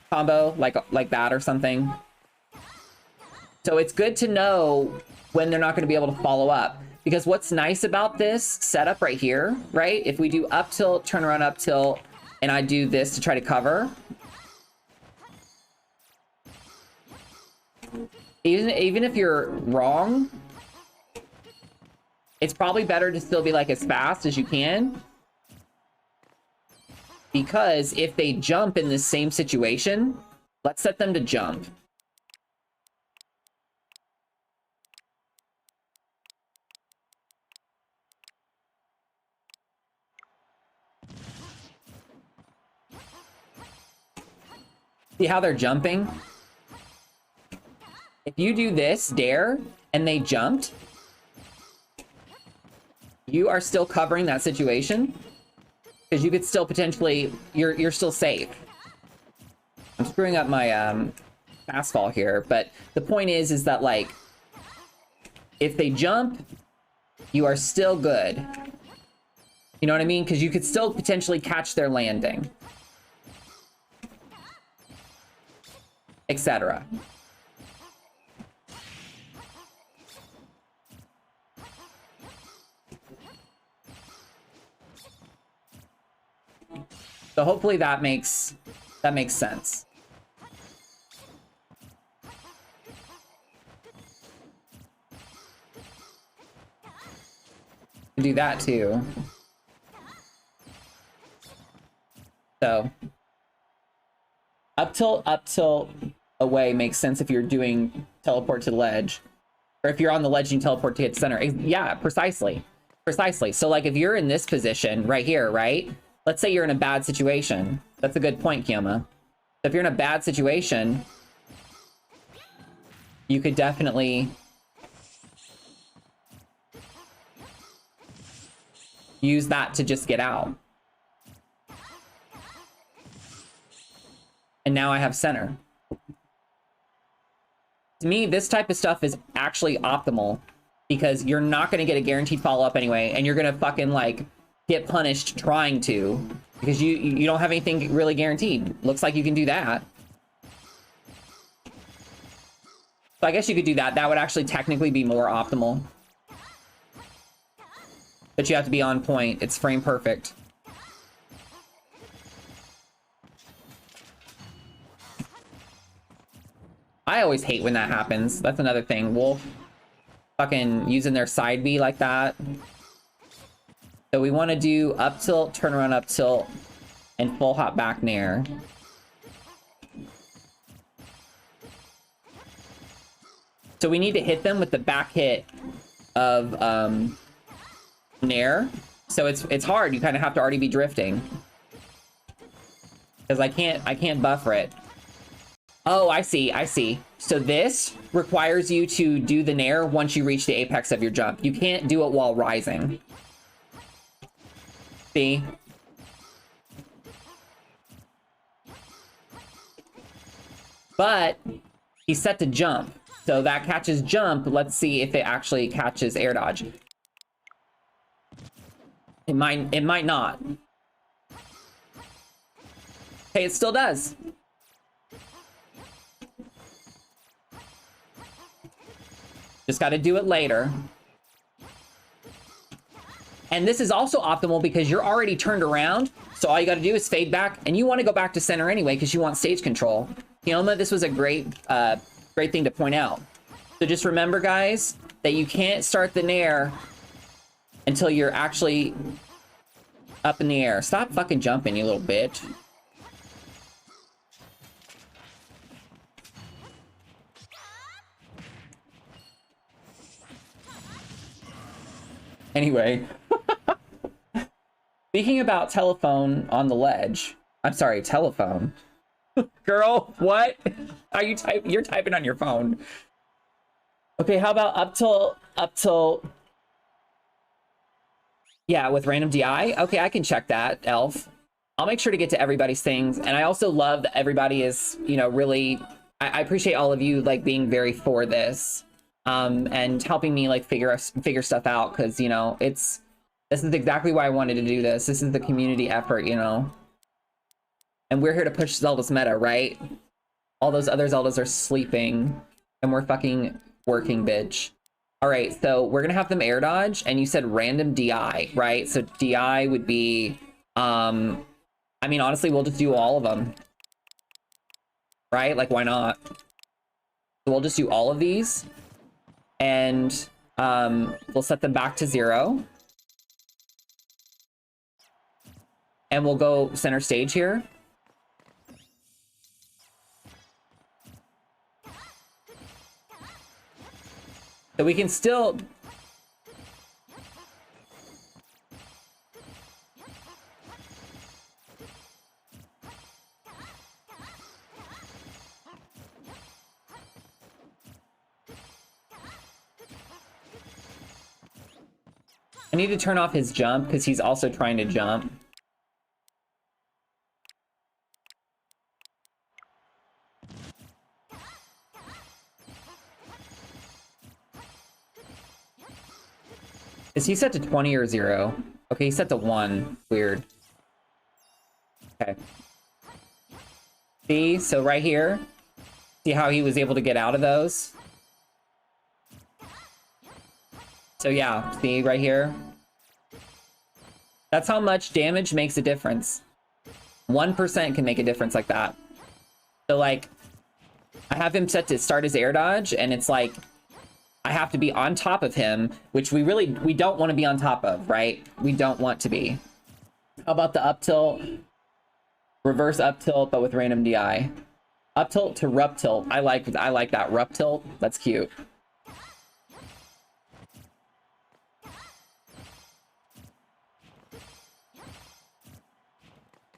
combo like that or something. So it's good to know when they're not going to be able to follow up. Because what's nice about this setup right here, right? If we do up tilt, turn around, up tilt, and I do this to try to cover. Even if you're wrong, it's probably better to still be like as fast as you can. Because if they jump in this same situation, let's set them to jump. See how they're jumping? If you do this, dare, and they jumped, you are still covering that situation. Because you could still potentially, you're still safe. I'm screwing up my fastball here, but the point is that like, if they jump, you are still good. You know what I mean? Because you could still potentially catch their landing. Etc. So hopefully that makes sense. Do that too. So up tilt away makes sense if you're doing teleport to the ledge, or if you're on the ledge and you teleport to hit center. Yeah, precisely. So like if you're in this position right here, right? Let's say you're in a bad situation. That's a good point, Kioma. If you're in a bad situation, you could definitely use that to just get out. And now I have center. To me, this type of stuff is actually optimal because you're not going to get a guaranteed follow-up anyway, and you're going to fucking like get punished trying to because you don't have anything really guaranteed. Looks like you can do that. So I guess you could do that. That would actually technically be more optimal. But you have to be on point. It's frame perfect. I always hate when that happens. That's another thing. Wolf fucking using their side B like that. So we want to do up tilt, turn around, up tilt, and full hop back nair. So we need to hit them with the back hit of nair. So it's hard. You kind of have to already be drifting because I can't buffer it. Oh, I see. So this requires you to do the nair once you reach the apex of your jump. You can't do it while rising. See? But he's set to jump. So that catches jump. Let's see if it actually catches air dodge. It might not. Hey, it still does. Just got to do it later. And this is also optimal because you're already turned around. So all you got to do is fade back. And you want to go back to center anyway because you want stage control. Kioma, this was a great thing to point out. So just remember, guys, that you can't start the nair until you're actually up in the air. Stop fucking jumping, you little bitch. Anyway, speaking about telephone on the ledge, I'm sorry, telephone. Girl, what? Are you typing? You're typing on your phone. Okay, how about up till, yeah, with random DI? Okay, I can check that, Elf. I'll make sure to get to everybody's things. And I also love that everybody is, you know, really, I appreciate all of you, like, being very for this. And helping me, like, figure stuff out. Because, you know, this is exactly why I wanted to do this. This is the community effort, you know. And we're here to push Zelda's meta, right? All those other Zeldas are sleeping. And we're fucking working, bitch. All right, so we're gonna have them air dodge, and you said random DI, right? So DI would be, I mean, honestly, we'll just do all of them, right? Like, why not? So we'll just do all of these, and we'll set them back to 0. And we'll go center stage here. So we can still... I need to turn off his jump because he's also trying to jump. Is he set to 20 or 0? Okay, he's set to 1. Weird. Okay. See? So right here, see how he was able to get out of those? So yeah, see right here? That's how much damage makes a difference. 1% can make a difference like that. So like, I have him set to start his air dodge, and it's like, I have to be on top of him, which we don't want to be on top of, right? We don't want to be. How about the up tilt? Reverse up tilt, but with random DI. Up tilt to rup tilt. I like that rup tilt. That's cute.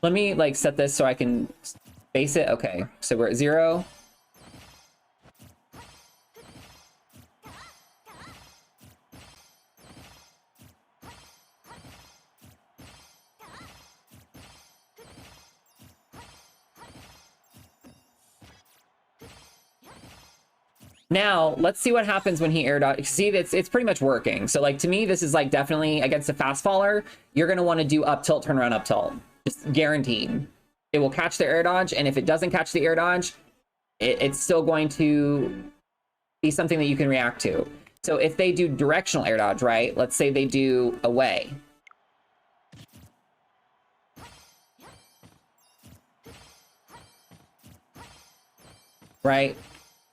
Let me like set this so I can face it. Okay, so we're at 0. Now, let's see what happens when he air dodge. See, it's pretty much working. So, like, to me, this is, like, definitely against a fast faller. You're going to want to do up tilt, turn around, up tilt. Just guaranteed. It will catch the air dodge, and if it doesn't catch the air dodge, it's still going to be something that you can react to. So, if they do directional air dodge, right? Let's say they do away. Right?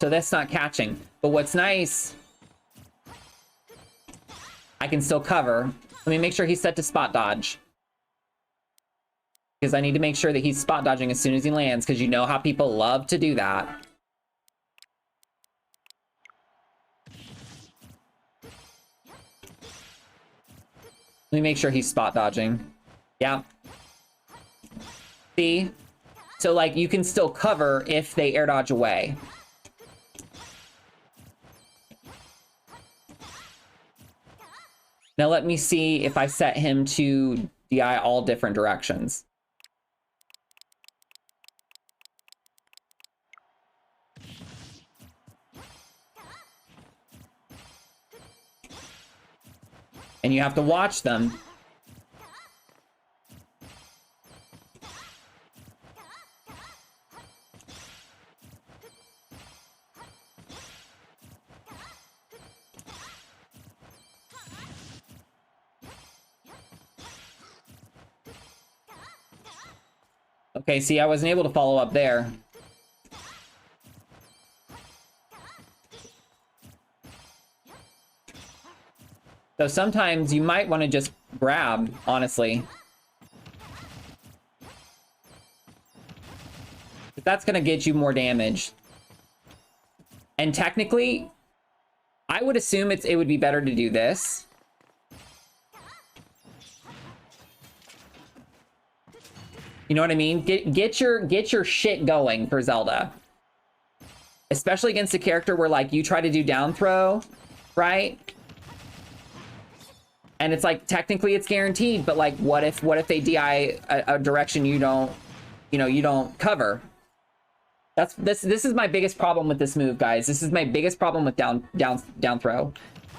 So that's not catching. But what's nice, I can still cover. Let me make sure he's set to spot dodge. Because I need to make sure that he's spot dodging as soon as he lands, because you know how people love to do that. Let me make sure he's spot dodging. Yeah. See? So, like, you can still cover if they air dodge away. Now let me see if I set him to DI all different directions. And you have to watch them. Okay, see, I wasn't able to follow up there. So sometimes you might want to just grab, honestly. But that's going to get you more damage. And technically, I would assume it would be better to do this. You know what I mean? Get your shit going for Zelda. Especially against a character where, like, you try to do down throw, right? And it's like, technically it's guaranteed, but like, what if they DI a direction you don't cover? This is my biggest problem with this move, guys. This is my biggest problem with down throw.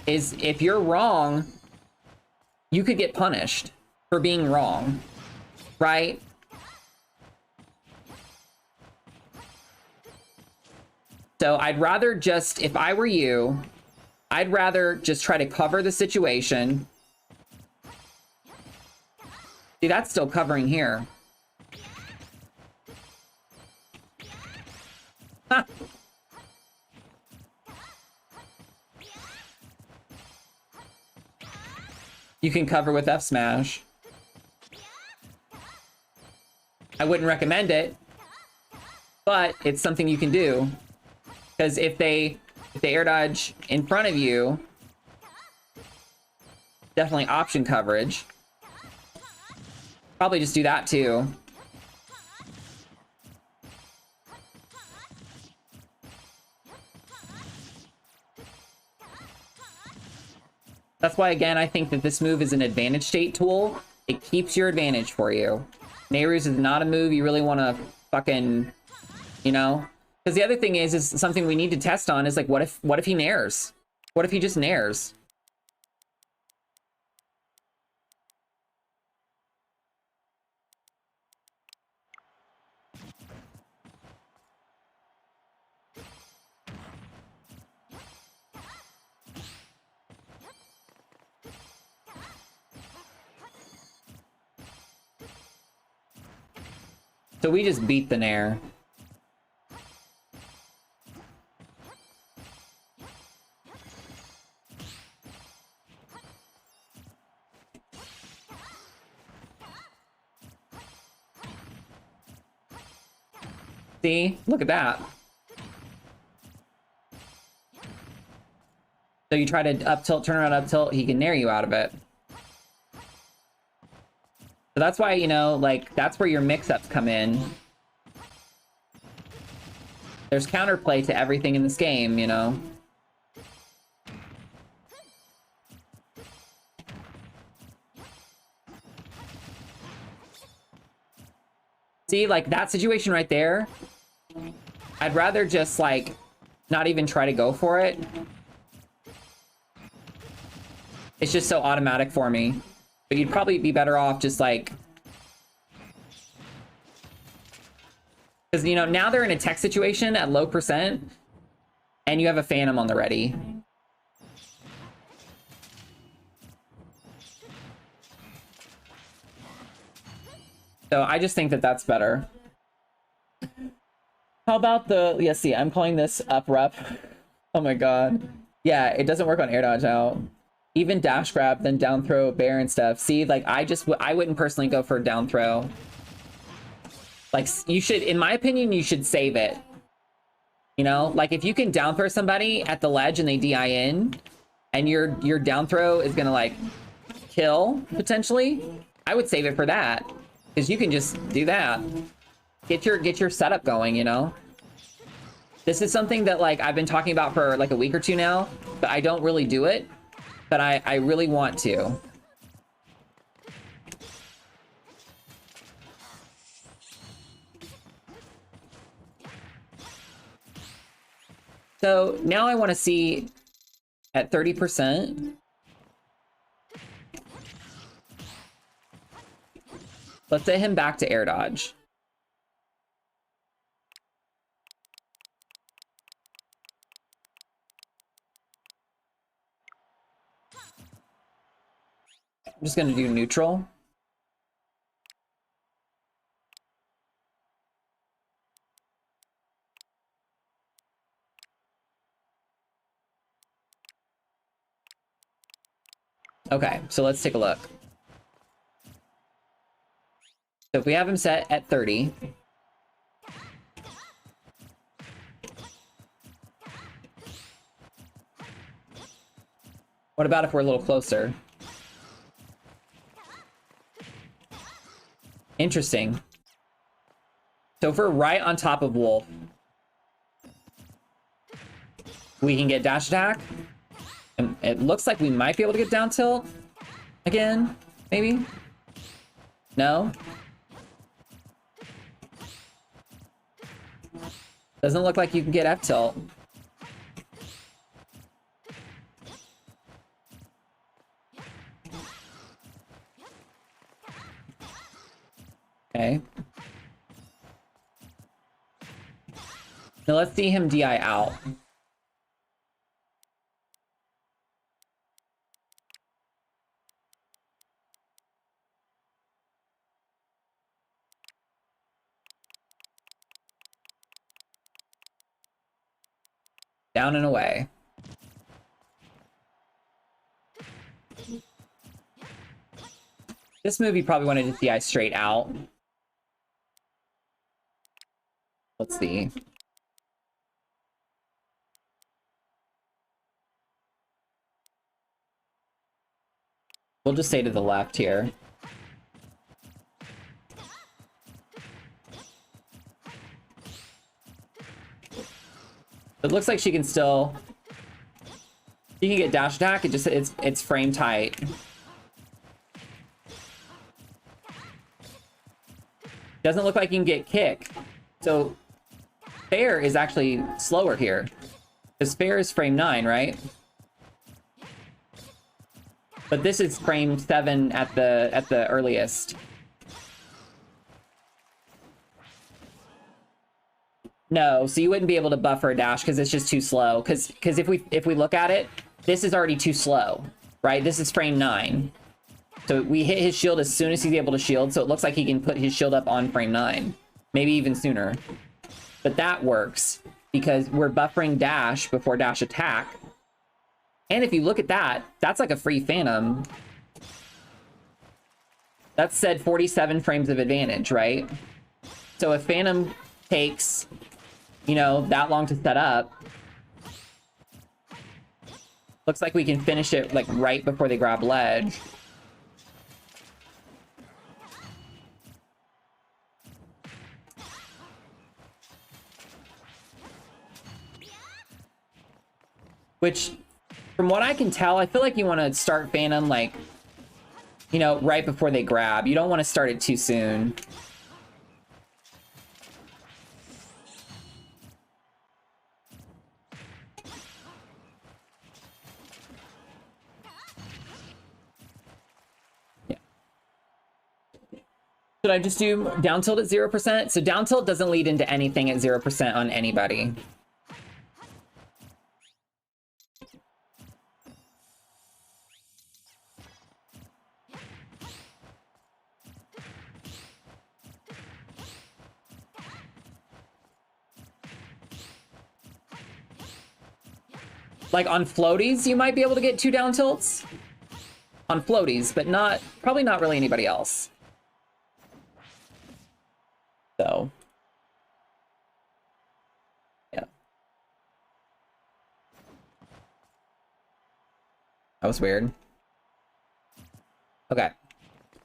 Is if you're wrong, you could get punished for being wrong, right? So I'd rather just, if I were you, I'd rather just try to cover the situation. See, that's still covering here. Huh. You can cover with F smash. I wouldn't recommend it, but it's something you can do. Because if they air dodge in front of you, definitely option coverage. Probably just do that too. That's why, again, I think that this move is an advantage state tool. It keeps your advantage for you. Nehru's is not a move you really want to fucking, you know? Because the other thing is something we need to test on is like, what if he nairs? What if he just nairs? So we just beat the nair. See? Look at that. So you try to up tilt, turn around, up tilt, he can nair you out of it. So that's why, you know, like, that's where your mix-ups come in. There's counterplay to everything in this game, you know? See, like, that situation right there, I'd rather just, like, not even try to go for it. It's just so automatic for me. But you'd probably be better off just, like... Because, you know, now they're in a tech situation at low percent, and you have a Phantom on the ready. So I just think that that's better. How about the... Yeah, see, I'm calling this up rep. Oh my god. Yeah, it doesn't work on air dodge out. Even dash grab, then down throw, bear and stuff. See, like, I wouldn't personally go for a down throw. Like, you should, in my opinion, you should save it. You know, like, if you can down throw somebody at the ledge and they DI in, and your down throw is gonna, like, kill, potentially, I would save it for that. Because you can just do that. Get your setup going, you know? This is something that, like, I've been talking about for, like, a week or two now, but I don't really do it. But I really want to. So now I want to see at 30%. Let's set him back to air dodge. I'm just going to do neutral. Okay, so let's take a look. So if we have him set at 30. What about if we're a little closer? Interesting. So if we're right on top of Wolf, we can get dash attack. And it looks like we might be able to get down tilt again, maybe? No? Doesn't look like you can get F tilt. Okay. Now let's see him DI out. Down and away. This move you probably wanted to DI straight out. Let's see. We'll just stay to the left here. It looks like she can still... She can get dash attack, it's frame tight. Doesn't look like you can get kick. So fair is actually slower here. Because fair is frame 9, right? But this is frame 7 at the earliest. No, so you wouldn't be able to buffer a dash because it's just too slow. Because if we look at it, this is already too slow, right? This is frame 9. So we hit his shield as soon as he's able to shield, so it looks like he can put his shield up on frame 9. Maybe even sooner. But that works because we're buffering dash before dash attack. And if you look at that, that's like a free Phantom. That's said 47 frames of advantage, right? So if Phantom takes, you know, that long to set up, looks like we can finish it like right before they grab ledge. Which, from what I can tell, I feel like you want to start Phantom, like, you know, right before they grab. You don't want to start it too soon. Yeah. Should I just do down tilt at 0%? So down tilt doesn't lead into anything at 0% on anybody. Like on floaties, you might be able to get 2 down tilts. On floaties, but not, probably not really anybody else. So. Yeah. That was weird. Okay.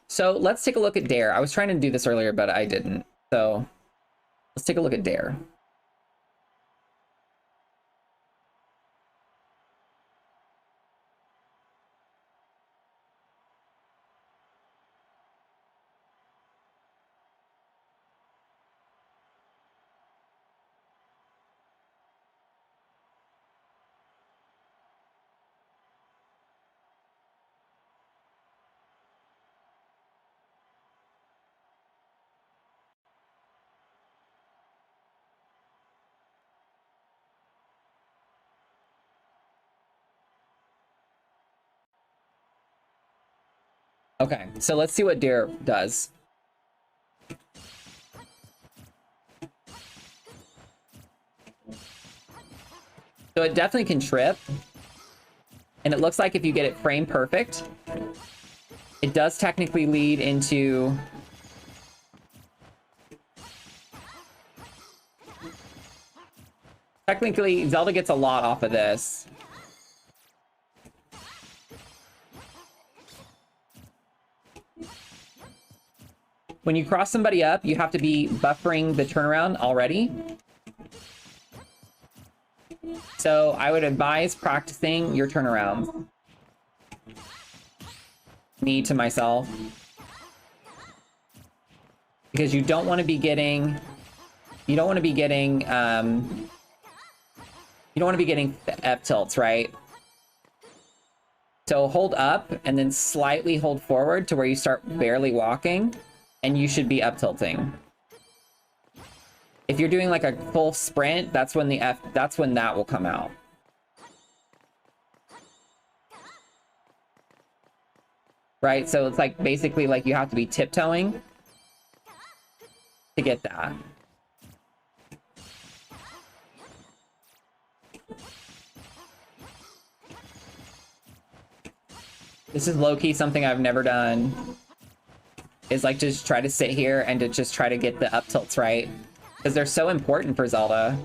So let's take a look at Dare. I was trying to do this earlier, but I didn't. So let's take a look at Dare. Okay, so let's see what Dare does. So it definitely can trip. And it looks like if you get it frame perfect, it does technically lead into... Technically, Zelda gets a lot off of this. When you cross somebody up, you have to be buffering the turnaround already. So I would advise practicing your turnarounds. Me to myself. Because you don't want to be getting... You don't want to be getting... You don't want to be getting F-tilts, right? So hold up and then slightly hold forward to where you start barely walking. And you should be up-tilting. If you're doing like a full sprint, that's when that will come out. Right? So it's like basically like you have to be tiptoeing to get that. This is low-key something I've never done. Is like just try to sit here and to just try to get the up tilts right. Because they're so important for Zelda.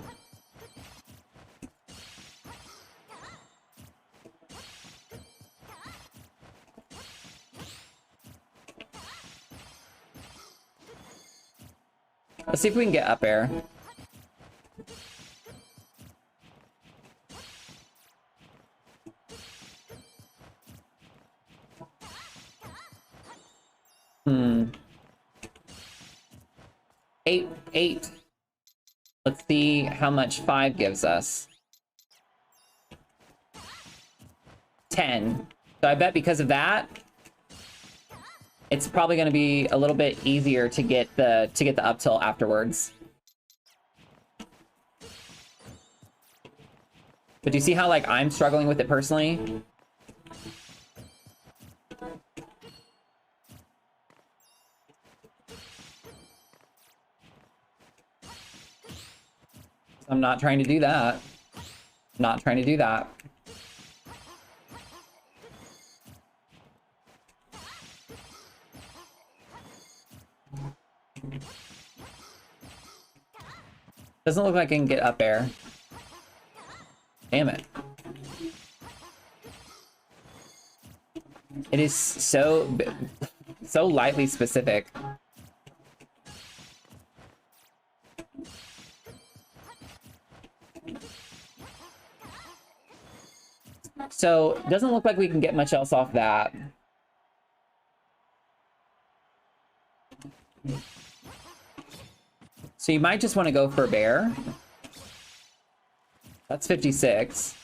Let's see if we can get up air. Eight. Let's see how much 5 gives us. 10. So I bet because of that, it's probably going to be a little bit easier to get the up tilt afterwards. But do you see how like I'm struggling with it personally? I'm not trying to do that. Not trying to do that. Doesn't look like I can get up air. Damn it. It is so lightly specific. So, it doesn't look like we can get much else off that. So you might just want to go for a bear. That's 56.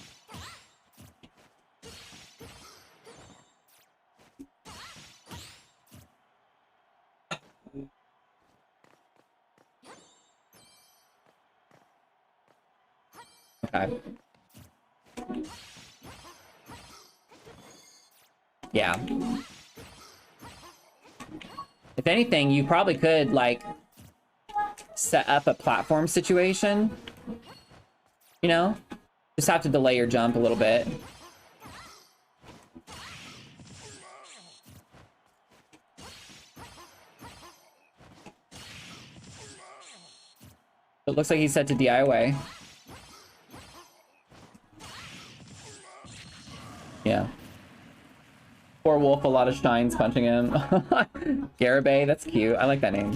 Okay. Yeah. If anything, you probably could, like, set up a platform situation. You know? Just have to delay your jump a little bit. It looks like he's set to DIY. Yeah. Poor wolf, a lot of shines punching him. Garibay, that's cute. I like that name.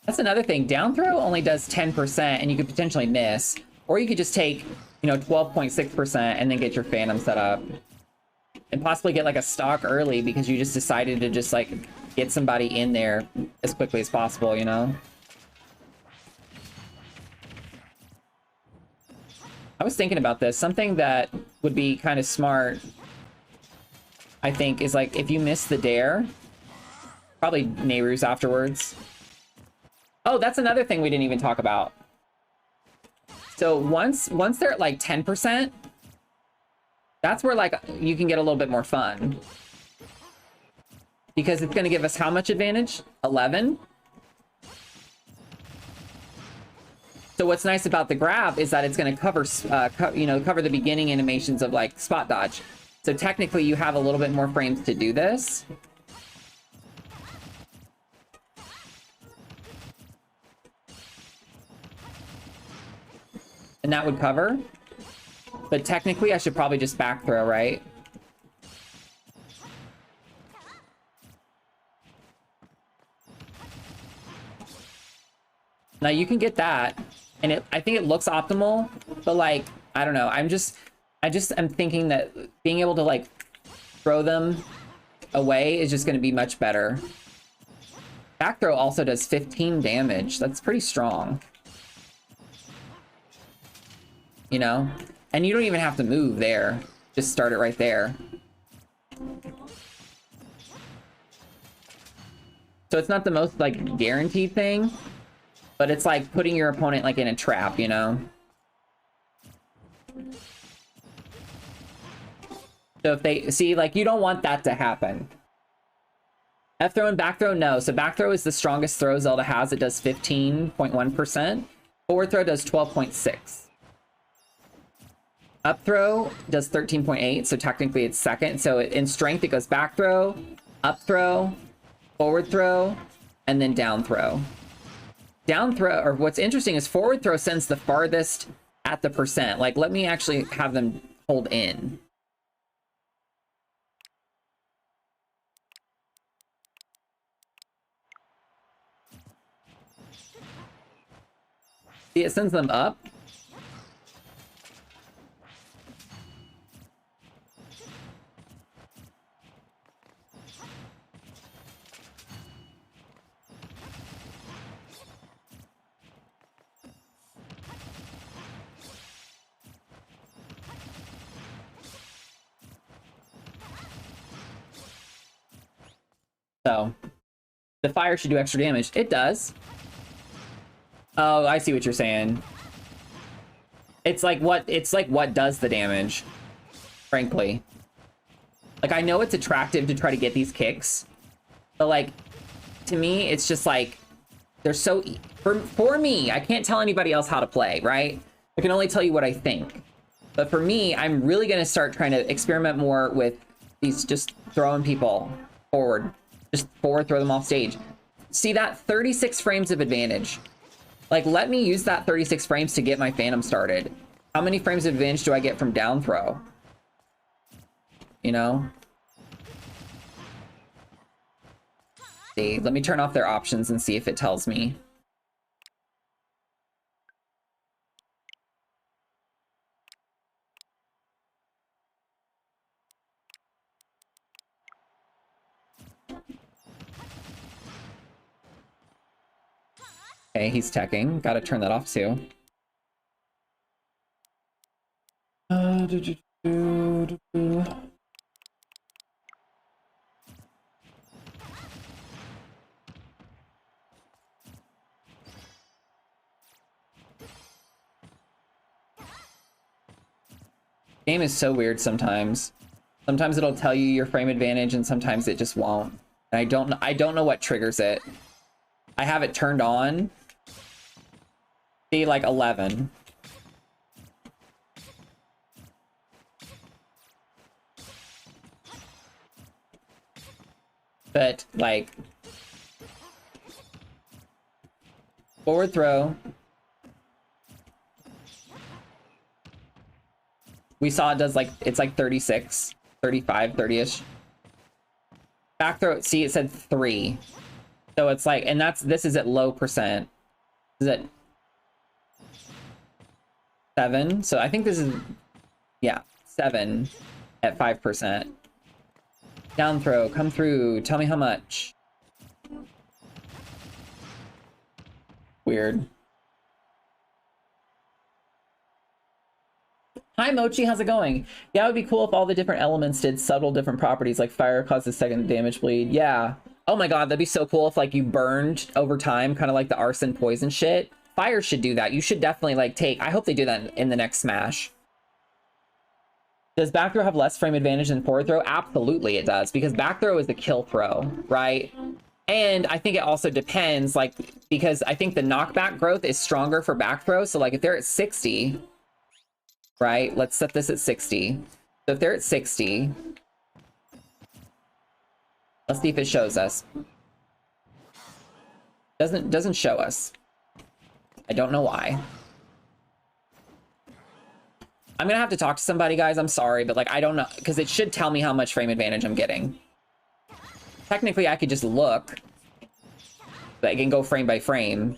That's another thing. Down throw only does 10% and you could potentially miss. Or you could just take, you know, 12.6% and then get your Phantom set up. And possibly get like a stock early because you just decided to just like get somebody in there as quickly as possible, you know? I was thinking about this. Something that would be kind of smart, I think, is like if you miss the dare, probably Nehru's afterwards. Oh, that's another thing we didn't even talk about. So once they're at like 10%, that's where like you can get a little bit more fun. Because it's going to give us how much advantage? 11. So what's nice about the grab is that it's going to cover, cover the beginning animations of like spot dodge. So technically you have a little bit more frames to do this. And that would cover. But technically I should probably just back throw, right? Now you can get that, and I think it looks optimal, but like, I don't know. I just am thinking that being able to like throw them away is just going to be much better. Back throw also does 15 damage. That's pretty strong. You know? And you don't even have to move there. Just start it right there. So it's not the most like guaranteed thing, but it's like putting your opponent like in a trap, you know? So if they see, like, you don't want that to happen. F throw and back throw, no. So back throw is the strongest throw Zelda has. It does 15.1%. Forward throw does 12.6. Up throw does 13.8, so technically it's second. So in strength, it goes back throw, up throw, forward throw, and then down throw. Down throw, or what's interesting is forward throw sends the farthest at the percent. Like, let me actually have them hold in. See, it sends them up. So the fire should do extra damage. It does. Oh, I see what you're saying. It's like what does the damage, frankly. Like, I know it's attractive to try to get these kicks, but like, to me, it's just like, they're so, for me, I can't tell anybody else how to play, right? I can only tell you what I think. But for me, I'm really gonna start trying to experiment more with these, just throwing people forward. Just forward throw them off stage. See that 36 frames of advantage. Like, let me use that 36 frames to get my Phantom started. How many frames of advantage do I get from down throw? You know? See, let me turn off their options and see if it tells me. Okay, he's teching. Gotta turn that off too. Game is so weird sometimes. Sometimes it'll tell you your frame advantage and sometimes it just won't. And I don't know what triggers it. I have it turned on. See, like 11. But like, forward throw. We saw it does like, it's like 36, 35, 30-ish. Back throw, see, it said 3. So it's like, and this is at low percent. Is it 7? So I think this is, yeah, 7 at 5%. Down throw, come through, tell me how much. Weird. Hi Mochi, how's it going? Yeah, it would be cool if all the different elements did subtle different properties, like fire causes second damage bleed. Yeah. Oh my god, that'd be so cool if like you burned over time, kind of like the arson poison shit. Fire should do that. You should definitely like take, I hope they do that in the next Smash. Does back throw have less frame advantage than forward throw? Absolutely it does, because back throw is the kill throw, right? And I think it also depends, like, because I think the knockback growth is stronger for back throw. So like if they're at 60, right? Let's set this at 60. So if they're at 60, let's see if it shows us. Doesn't show us. I don't know why. I'm gonna have to talk to somebody, guys. I'm sorry, but like, I don't know, because it should tell me how much frame advantage I'm getting. Technically, I could just look. I can go frame by frame.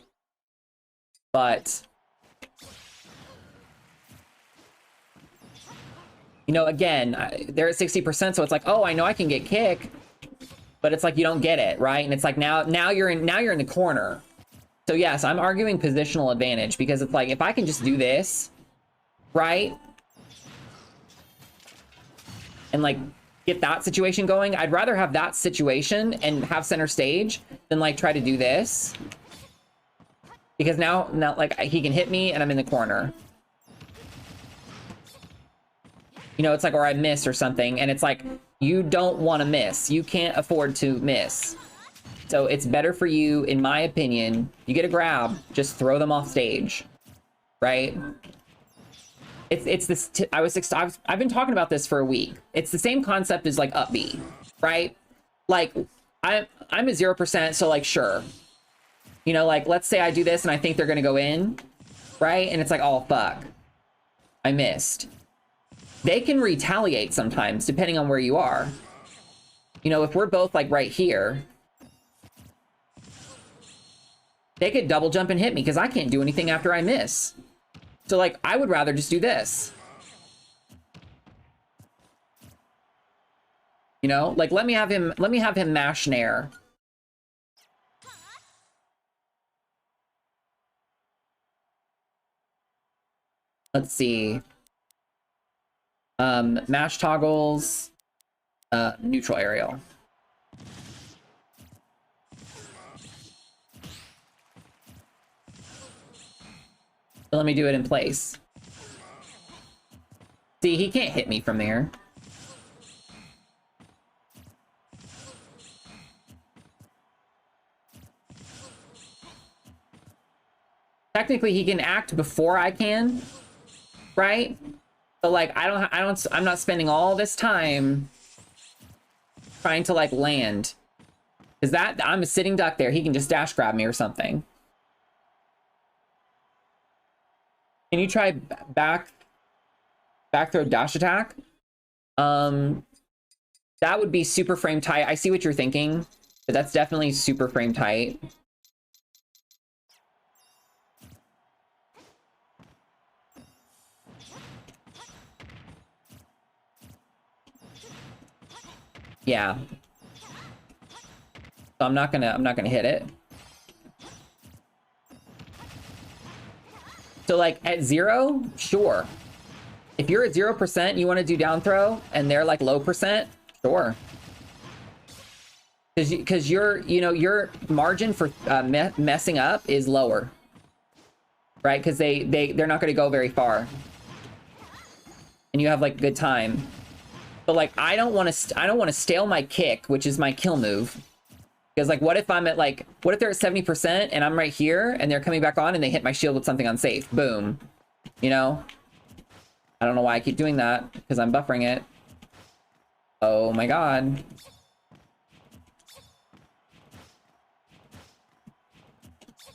But, you know, again, they're at 60%, so it's like, oh, I know I can get kick, but it's like you don't get it, right? And it's like now you're in the corner. So yes, I'm arguing positional advantage, because it's like if I can just do this, right? And like get that situation going, I'd rather have that situation and have center stage than like try to do this. Because now like he can hit me and I'm in the corner. You know, it's like, or I miss or something, and it's like, you don't want to miss. You can't afford to miss. So it's better for you, in my opinion, you get a grab, just throw them off stage, right? It's this, I've been talking about this for a week. It's the same concept as like up B, right? Like I'm at 0%, so like, sure. You know, like, let's say I do this and I think they're gonna go in, right? And it's like, oh, fuck, I missed. They can retaliate sometimes, depending on where you are. You know, if we're both like right here, they could double jump and hit me because I can't do anything after I miss. So like, I would rather just do this. You know, like, let me have him mash Nair. Let's see. Mash toggles, neutral aerial. So let me do it in place. See, he can't hit me from there. Technically, he can act before I can, right? But like, I'm not spending all this time trying to like land. Is that, I'm a sitting duck there. He can just dash grab me or something. Can you try back throw dash attack? That would be super frame tight. I see what you're thinking, but that's definitely super frame tight. Yeah. So I'm not gonna hit it. So like at 0, sure. If you're at 0%, you want to do down throw, and they're like low percent, sure. Because your margin for messing up is lower, right? Because they're not going to go very far, and you have like good time. But like, I don't want to stale my kick, which is my kill move. Because like, what if they're at 70% and I'm right here and they're coming back on and they hit my shield with something unsafe? Boom. You know? I don't know why I keep doing that, because I'm buffering it. Oh my god.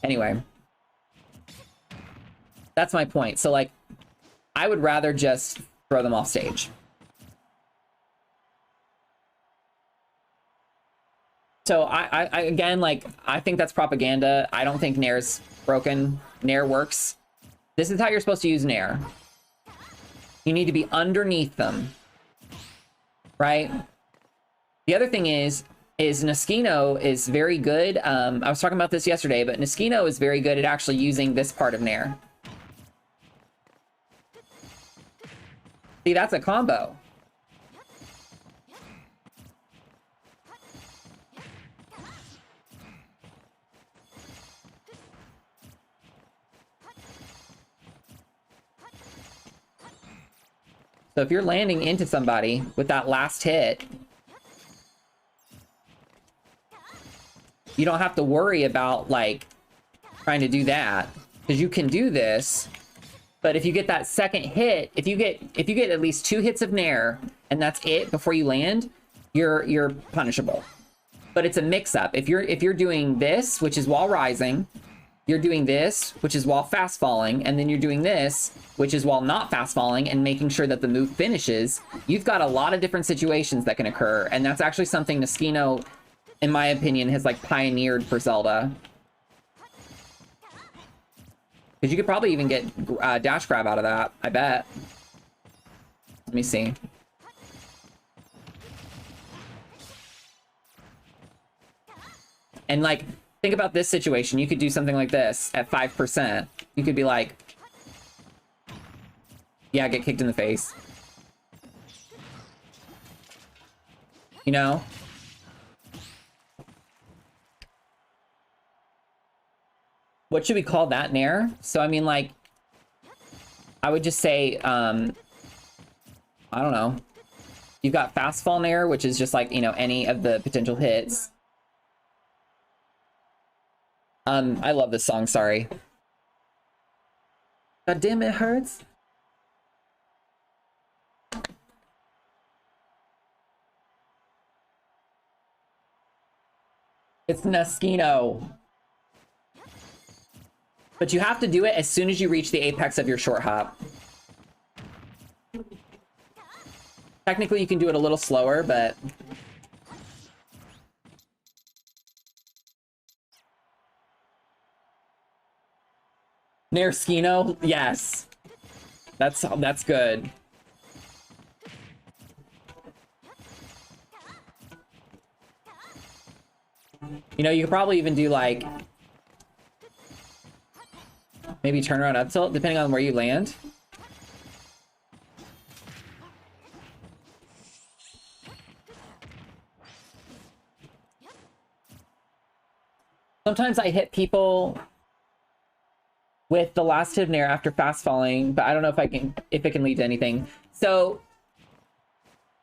Anyway. That's my point. So like, I would rather just throw them off stage. So I again, like, I think that's propaganda. I don't think Nair's broken. Nair works. This is how you're supposed to use Nair. You need to be underneath them, right? The other thing is Niskino is very good. I was talking about this yesterday, but Niskino is very good at actually using this part of Nair. See, that's a combo. So if you're landing into somebody with that last hit, you don't have to worry about like trying to do that, because you can do this. But if you get that second hit, if you get at least 2 hits of Nair and that's it before you land, you're punishable. But it's a mix-up. If you're doing this, which is while rising, you're doing this, which is while fast falling, and then you're doing this, which is while not fast falling, and making sure that the move finishes, you've got a lot of different situations that can occur. And that's actually something Niskino, in my opinion, has like pioneered for Zelda. Because you could probably even get dash grab out of that, I bet. Let me see. And like, think about this situation. You could do something like this at 5%. You could be like, yeah, get kicked in the face. You know? What should we call that, Nair? So, I mean, like, I would just say, I don't know. You've got fast fall Nair, which is just like, you know, any of the potential hits. I love this song, sorry. God damn, it hurts. It's Naskino. But you have to do it as soon as you reach the apex of your short hop. Technically, you can do it a little slower, but... Naskino? Yes. That's good. You know, you could probably even do, like... maybe turn around up tilt, depending on where you land. Sometimes I hit people with the last hit of Nair after fast falling, but I don't know if it can lead to anything. So,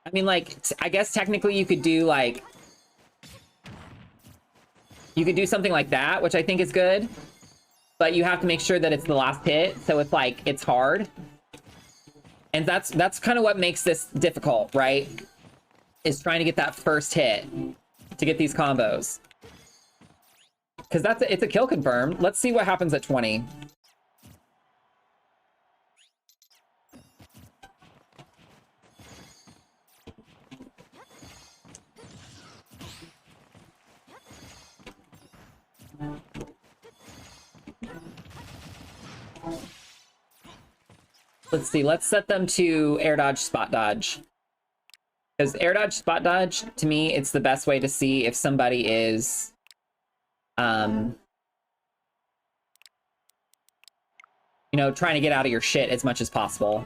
I mean, like, I guess technically you could do, like... you could do something like that, which I think is good. But you have to make sure that it's the last hit, so it's like, it's hard. And that's kind of what makes this difficult, right? Is trying to get that first hit to get these combos. Because it's a kill confirmed. Let's see what happens at 20. Let's see, let's set them to air dodge, spot dodge. Because air dodge, spot dodge, to me, it's the best way to see if somebody is... you know, trying to get out of your shit as much as possible.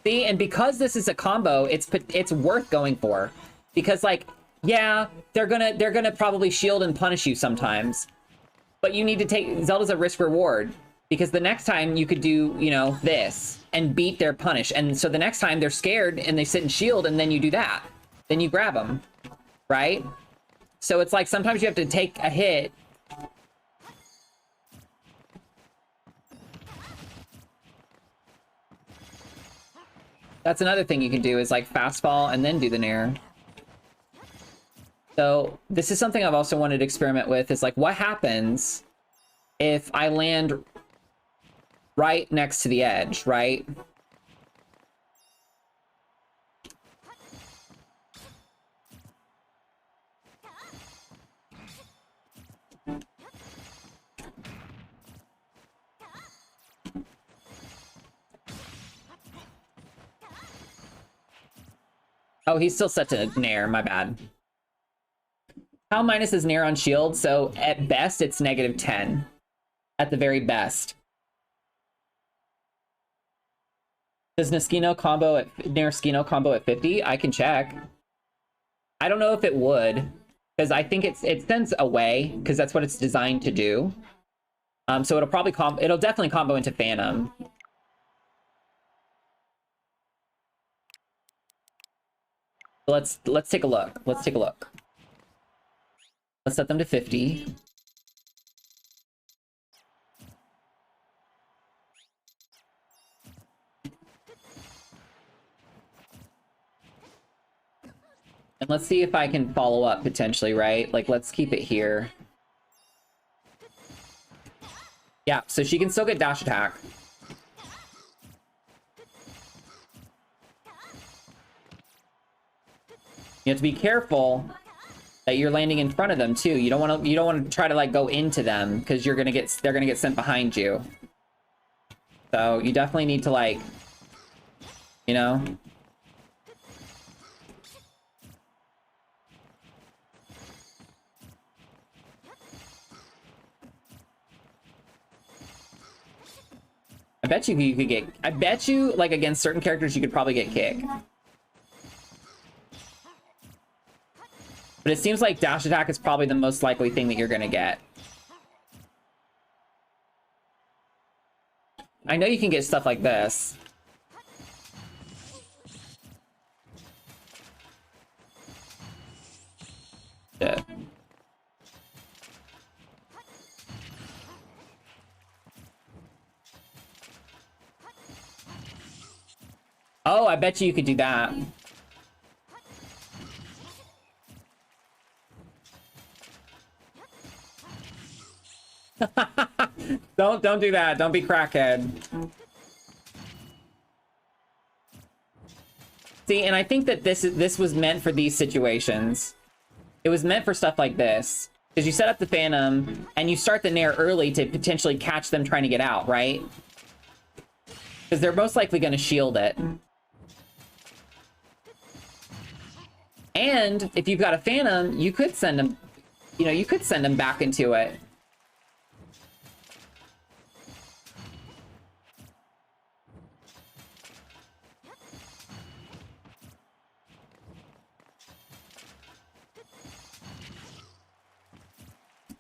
See, and because this is a combo, it's worth going for. Because, like, yeah, they're gonna probably shield and punish you sometimes. But you need to take... Zelda's a risk-reward. Because the next time you could do, you know, this and beat their punish. And so the next time they're scared and they sit and shield and then you do that. Then you grab them, right? So it's like sometimes you have to take a hit. That's another thing you can do is like fast fall and then do the nair. So this is something I've also wanted to experiment with is like what happens if I land right next to the edge, right? Oh, he's still set to nair, my bad. How minus is nair on shield? So at best, it's -10. At the very best. Does Naskino combo at Naskino combo at 50? I can check. I don't know if it would, because I think it sends away, because that's what it's designed to do. So it'll probably it'll definitely combo into Phantom. Let's take a look. Let's take a look. Let's set them to 50. And let's see if I can follow up potentially, right? Like, let's keep it here. Yeah, so she can still get dash attack. You have to be careful that you're landing in front of them too. You don't want to try to like go into them because they're gonna get sent behind you. So you definitely need to like, you know. I bet you could get, I bet you like against certain characters you could probably get kick. But it seems like dash attack is probably the most likely thing that you're gonna get. I know you can get stuff like this. Shit. Oh, I bet you could do that. Don't do that. Don't be crackhead. See, and I think that this was meant for these situations. It was meant for stuff like this. Because you set up the Phantom, and you start the Nair early to potentially catch them trying to get out, right? Because they're most likely going to shield it. And if you've got a Phantom, you could send them, you know, you could send them back into it.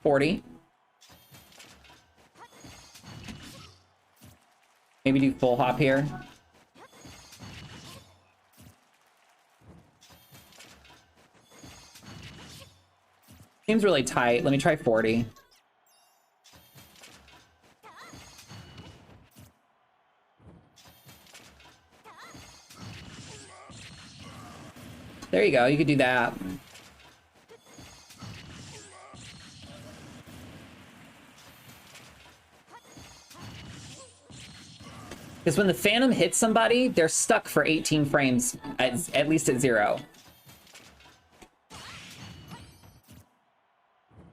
$40. Maybe do full hop here. Seems really tight. Let me try 40. There you go. You could do that. Because when the Phantom hits somebody, they're stuck for 18 frames, at least at 0.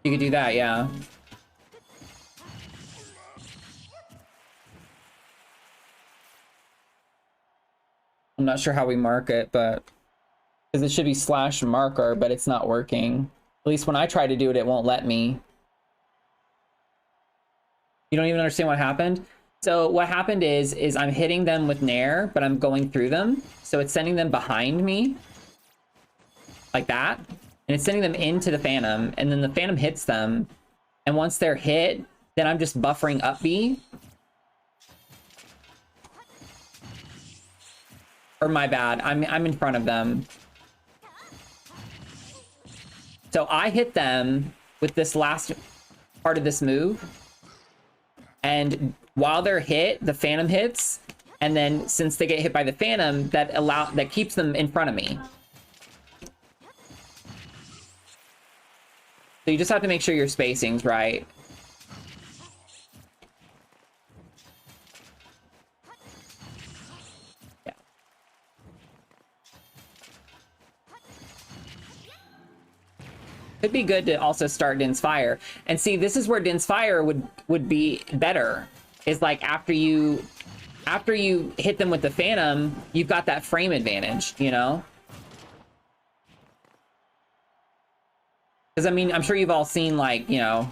You could do that, yeah. I'm not sure how we mark it, but... Because it should be slash marker, but it's not working. At least when I try to do it, it won't let me. You don't even understand what happened? So what happened is I'm hitting them with Nair, but I'm going through them. So it's sending them behind me. Like that. And it's sending them into the Phantom. And then the Phantom hits them. And once they're hit, then I'm just buffering up B. Or my bad. I'm in front of them. So I hit them with this last part of this move. And while they're hit, the Phantom hits, and then since they get hit by the Phantom, that keeps them in front of me. So you just have to make sure your spacing's right. Yeah. Could be good to also start Din's Fire. And see, this is where Din's Fire would be better. Is like after you hit them with the Phantom, you've got that frame advantage, you know? Because I mean, I'm sure you've all seen, like, you know,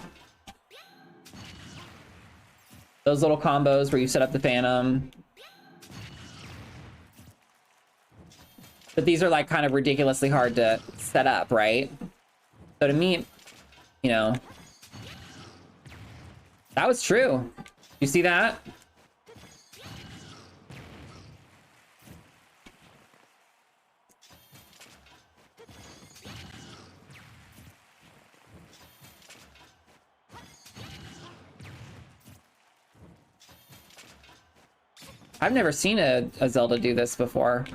those little combos where you set up the Phantom. But these are like kind of ridiculously hard to set up, right? So to me, you know, that was true. You see that? I've never seen a Zelda do this before.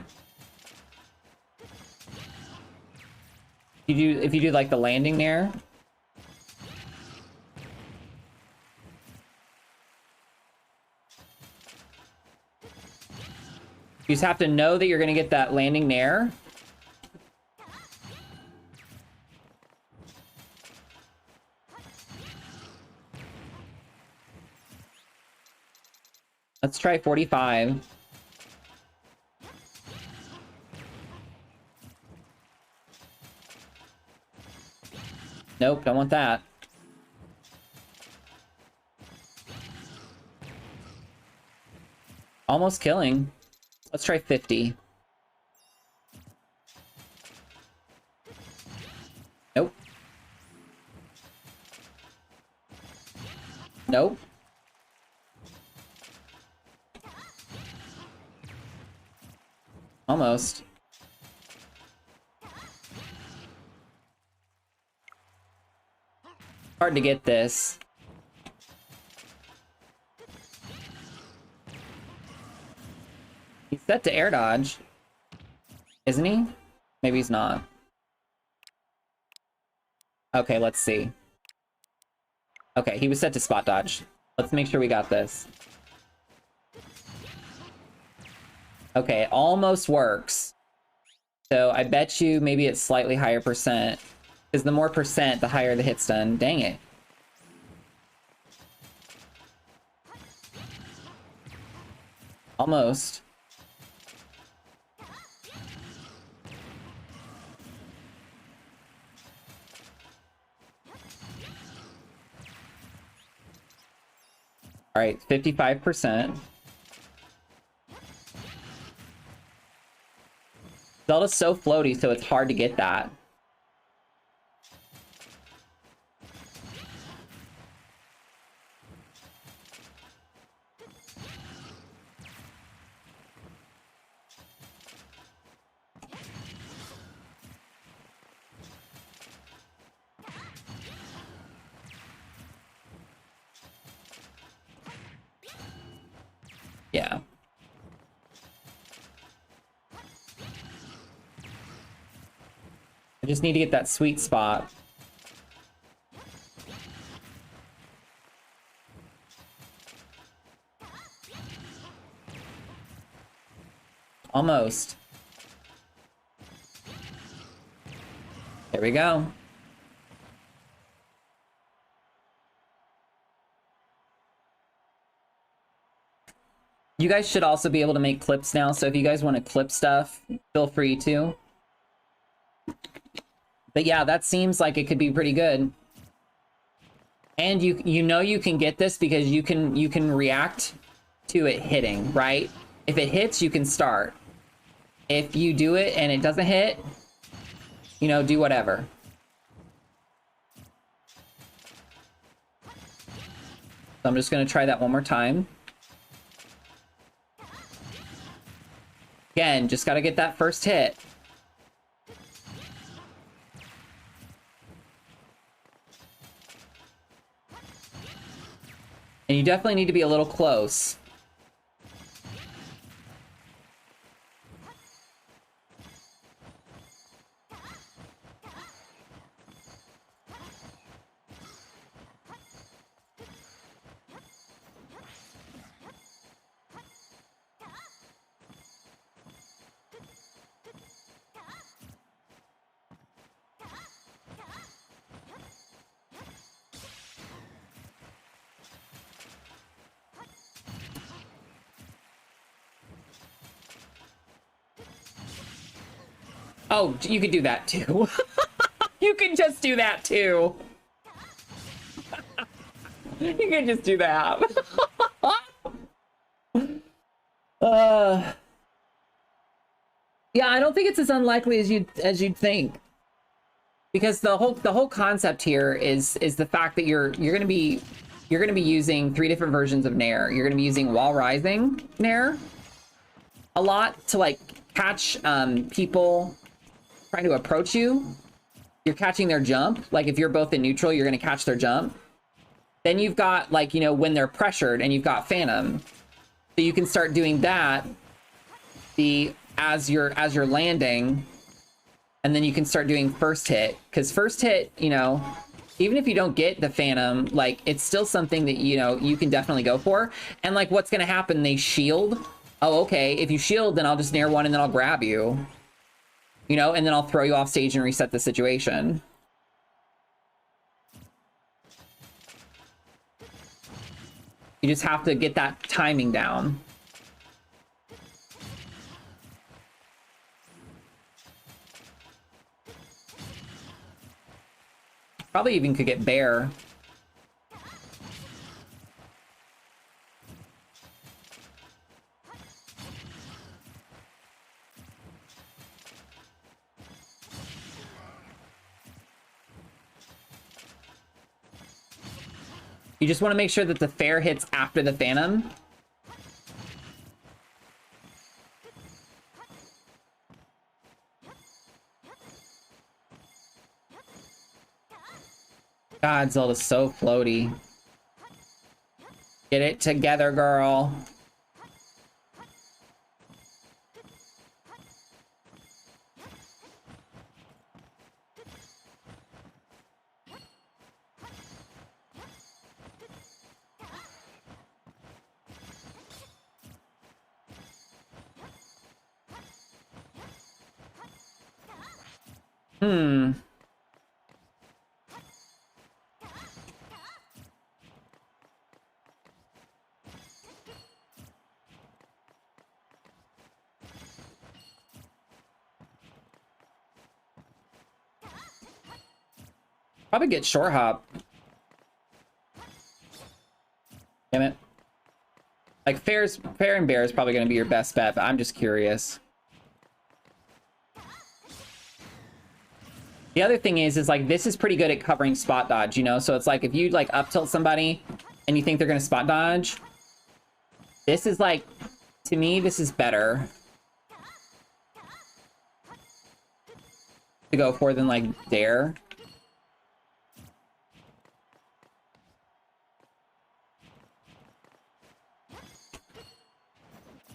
If you do like the landing there. You just have to know that you're going to get that landing nair. Let's try 45. Nope, don't want that. Almost killing. Let's try 50. Nope. Nope. Almost. Hard to get this. He's set to air dodge. Isn't he? Maybe he's not. Okay, let's see. Okay, he was set to spot dodge. Let's make sure we got this. Okay, it almost works. So I bet you maybe it's slightly higher percent. Because the more percent, the higher the hit's done. Dang it. Almost. All right, 55%. Zelda's so floaty, so it's hard to get that. Yeah. I just need to get that sweet spot. Almost. There we go. You guys should also be able to make clips now, so if you guys want to clip stuff, feel free to. But yeah, that seems like it could be pretty good. And you know you can get this because you can react to it hitting, right? If it hits, you can start. If you do it and it doesn't hit, you know, do whatever. So I'm just gonna try that one more time. Again, just gotta get that first hit. And you definitely need to be a little close. Oh, you could do that too. You can just do that too. You can just do that. Yeah, I don't think it's as unlikely as you'd think. Because the whole concept here is the fact that you're gonna be using 3 different versions of Nair. You're gonna be using Wall Rising Nair a lot to like catch people trying to approach you. You're catching their jump. Like if you're both in neutral, you're gonna catch their jump. Then you've got like, you know, when they're pressured, and you've got Phantom. So you can start doing that as you're landing, and then you can start doing first hit. Because first hit, you know, even if you don't get the Phantom, like it's still something that, you know, you can definitely go for. And like what's gonna happen, they shield. Oh, okay, if you shield, then I'll just Nair one and then I'll grab you. You know, and then I'll throw you off stage and reset the situation. You just have to get that timing down. Probably even could get Bear. You just want to make sure that the fair hits after the Phantom. God, Zelda's so floaty. Get it together, girl. Hmm. Probably get short hop. Damn it. Like fair and bear is probably going to be your best bet, but I'm just curious. The other thing is like this is pretty good at covering spot dodge, you know? So it's like if you like up tilt somebody and you think they're going to spot dodge, this is like, to me, this is better to go for than like dare.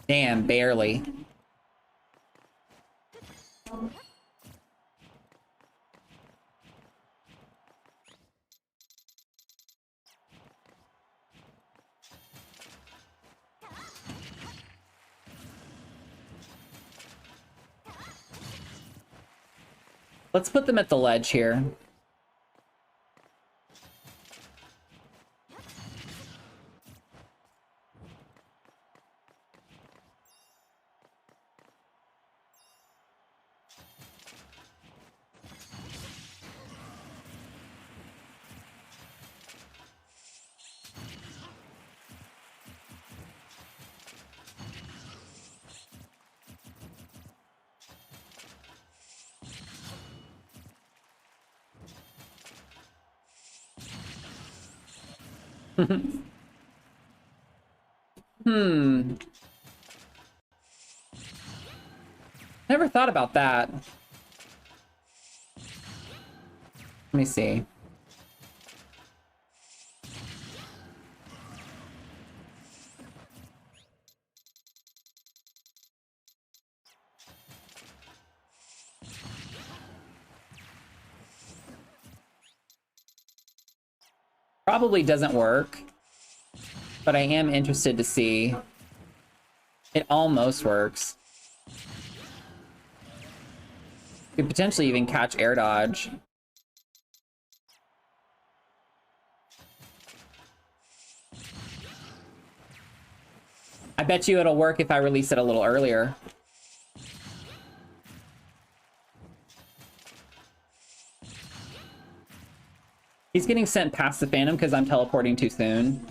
Damn, barely. Let's put them at the ledge here. Never thought about that. Let me see. Probably doesn't work, but I am interested to see. It almost works. Could potentially even catch air dodge. I bet you it'll work if I release it a little earlier. He's getting sent past the Phantom because I'm teleporting too soon.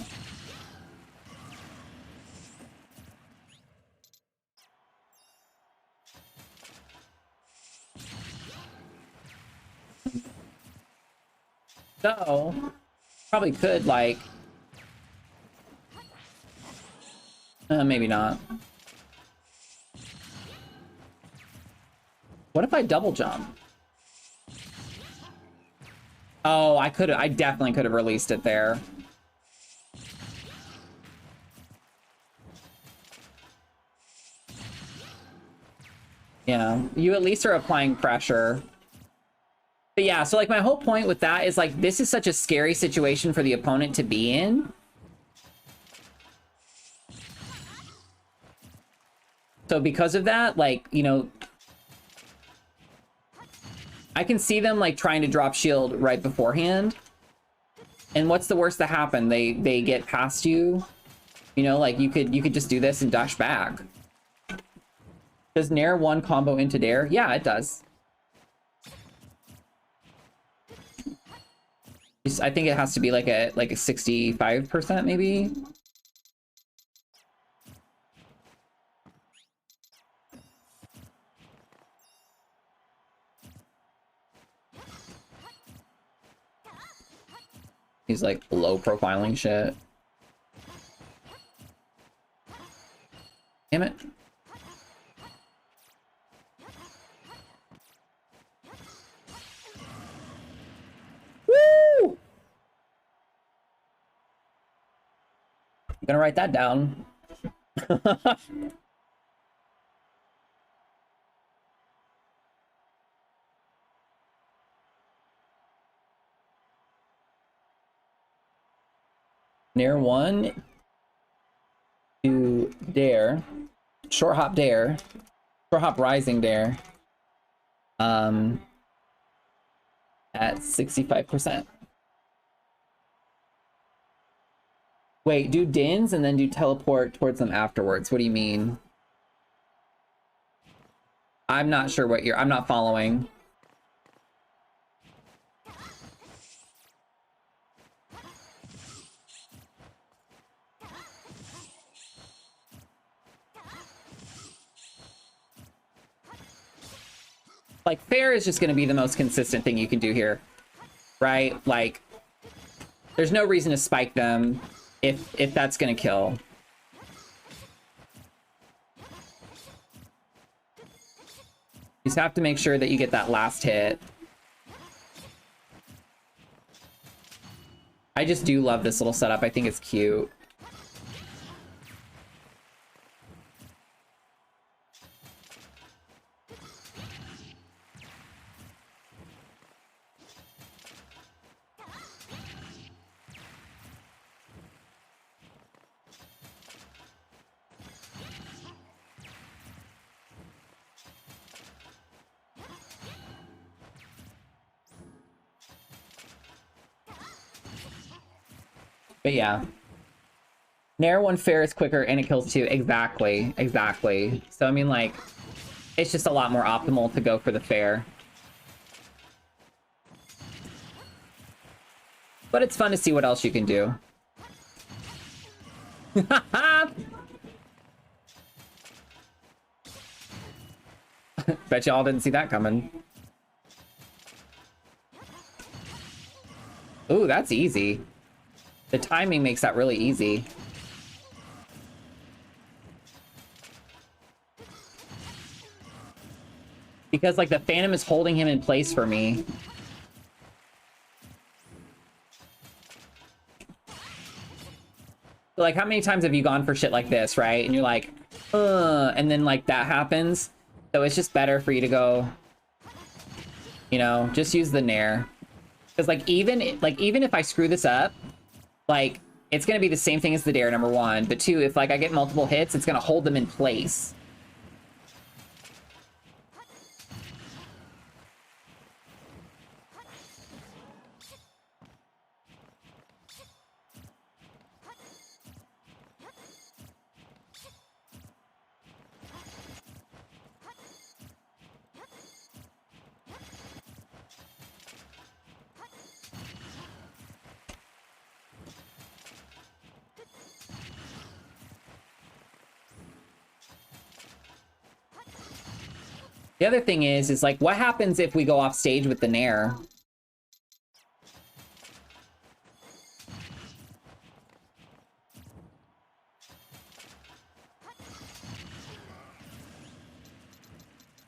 So, probably could, like... maybe not. What if I double jump? Oh, I definitely could have released it there. Yeah, you at least are applying pressure. But yeah, so like my whole point with that is like, this is such a scary situation for the opponent to be in. So because of that, like, you know, I can see them like trying to drop shield right beforehand. And what's the worst that happen? They get past you. You know, like you could just do this and dash back. Does Nair 1 combo into Dare? Yeah, it does. I think it has to be like a 65% maybe. He's like low profiling shit. Damn it. Woo! gonna write that down. Nair 1 to dare. Short hop dare. Short hop rising dare. At 65%. Wait, do dins and then do teleport towards them afterwards. What do you mean? I'm not sure what I'm not following. Like, fair is just going to be the most consistent thing you can do here, right? Like, there's no reason to spike them if that's going to kill. You just have to make sure that you get that last hit. I just do love this little setup. I think it's cute. But yeah. Nair 1 fair is quicker and it kills 2. Exactly. Exactly. So I mean, like, it's just a lot more optimal to go for the fair. But it's fun to see what else you can do. Bet y'all didn't see that coming. Ooh, that's easy. The timing makes that really easy. Because, like, the Phantom is holding him in place for me. So, like, how many times have you gone for shit like this, right? And you're like, and then, like, that happens. So it's just better for you to go, you know, just use the Nair. Because, like, even if I screw this up, like, it's going to be the same thing as the dare, number 1. But 2, if, like, I get multiple hits, it's going to hold them in place. The other thing is like, what happens if we go off stage with the Nair?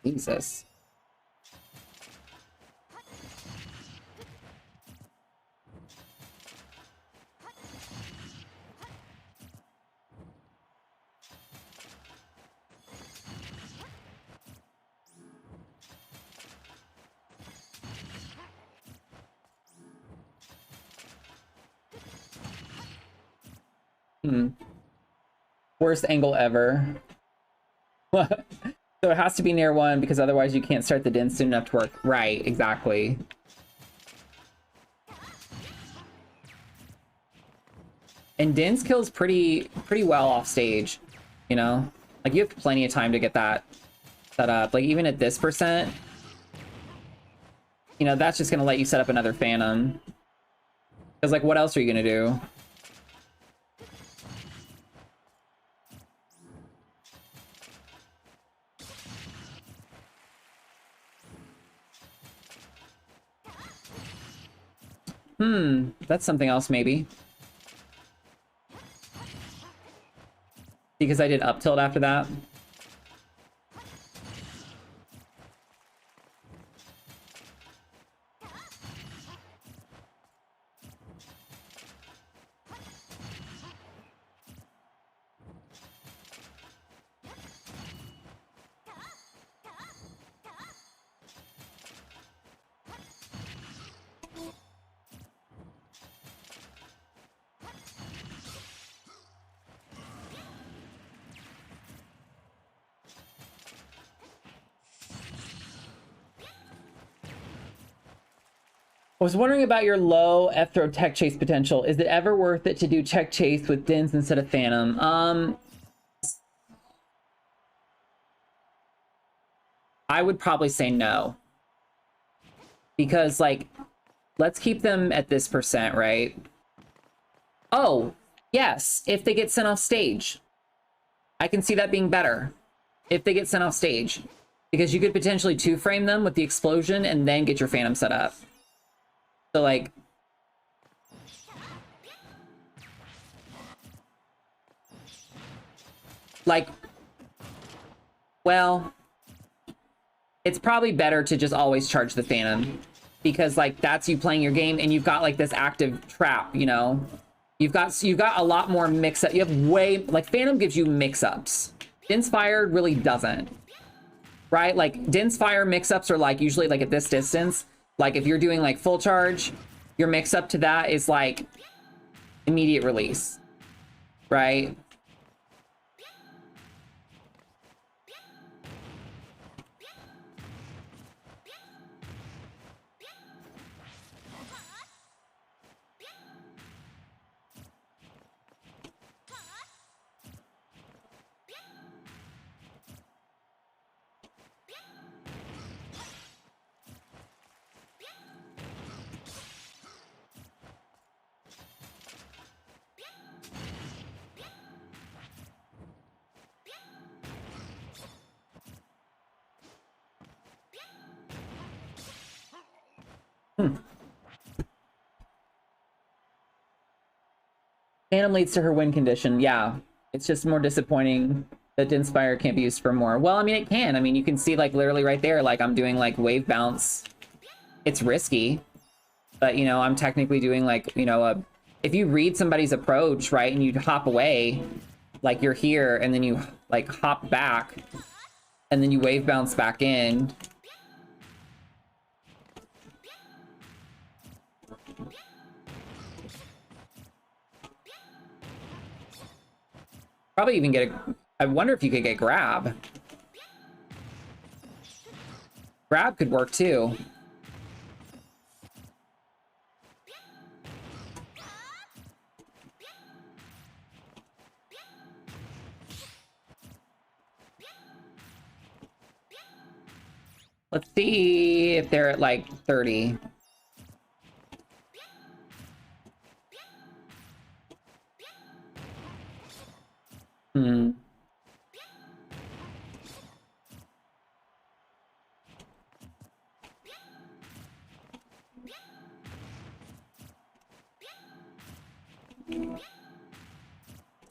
Jesus. Worst angle ever. What? So it has to be near 1 because otherwise you can't start the din soon enough to work. Right, exactly. And Din's kills pretty well off stage, you know? Like, you have plenty of time to get that set up. Like, even at this percent, you know, that's just gonna let you set up another Phantom. Because, like, what else are you gonna do? That's something else, maybe. Because I did up tilt after that. I was wondering about your low F-throw tech chase potential. Is it ever worth it to do tech chase with Dins instead of Phantom? I would probably say no. Because, like, let's keep them at this percent, right? Oh, yes, if they get sent off stage. I can see that being better if they get sent off stage. Because you could potentially two-frame them with the explosion and then get your Phantom set up. So, like... well... it's probably better to just always charge the Phantom. Because, like, that's you playing your game and you've got, like, this active trap, you know? You've got a lot more mix-up. You have way... like, Phantom gives you mix-ups. Din's Fire really doesn't. Right? Like, Din's Fire mix-ups are, like, usually, like, at this distance. Like, if you're doing, like, full charge, your mix-up to that is, like, immediate release. Right? Phantom leads to her win condition. Yeah, it's just more disappointing that Dinspire can't be used for more. Well, I mean, it can. I mean, you can see, like, literally right there, like, I'm doing, like, wave bounce. It's risky, but, you know, I'm technically doing, like, you know, if you read somebody's approach, right, and you hop away, like, you're here, and then you, like, hop back, and then you wave bounce back in. Probably even get a... I wonder if you could get grab. Grab could work too. Let's see if they're at like 30.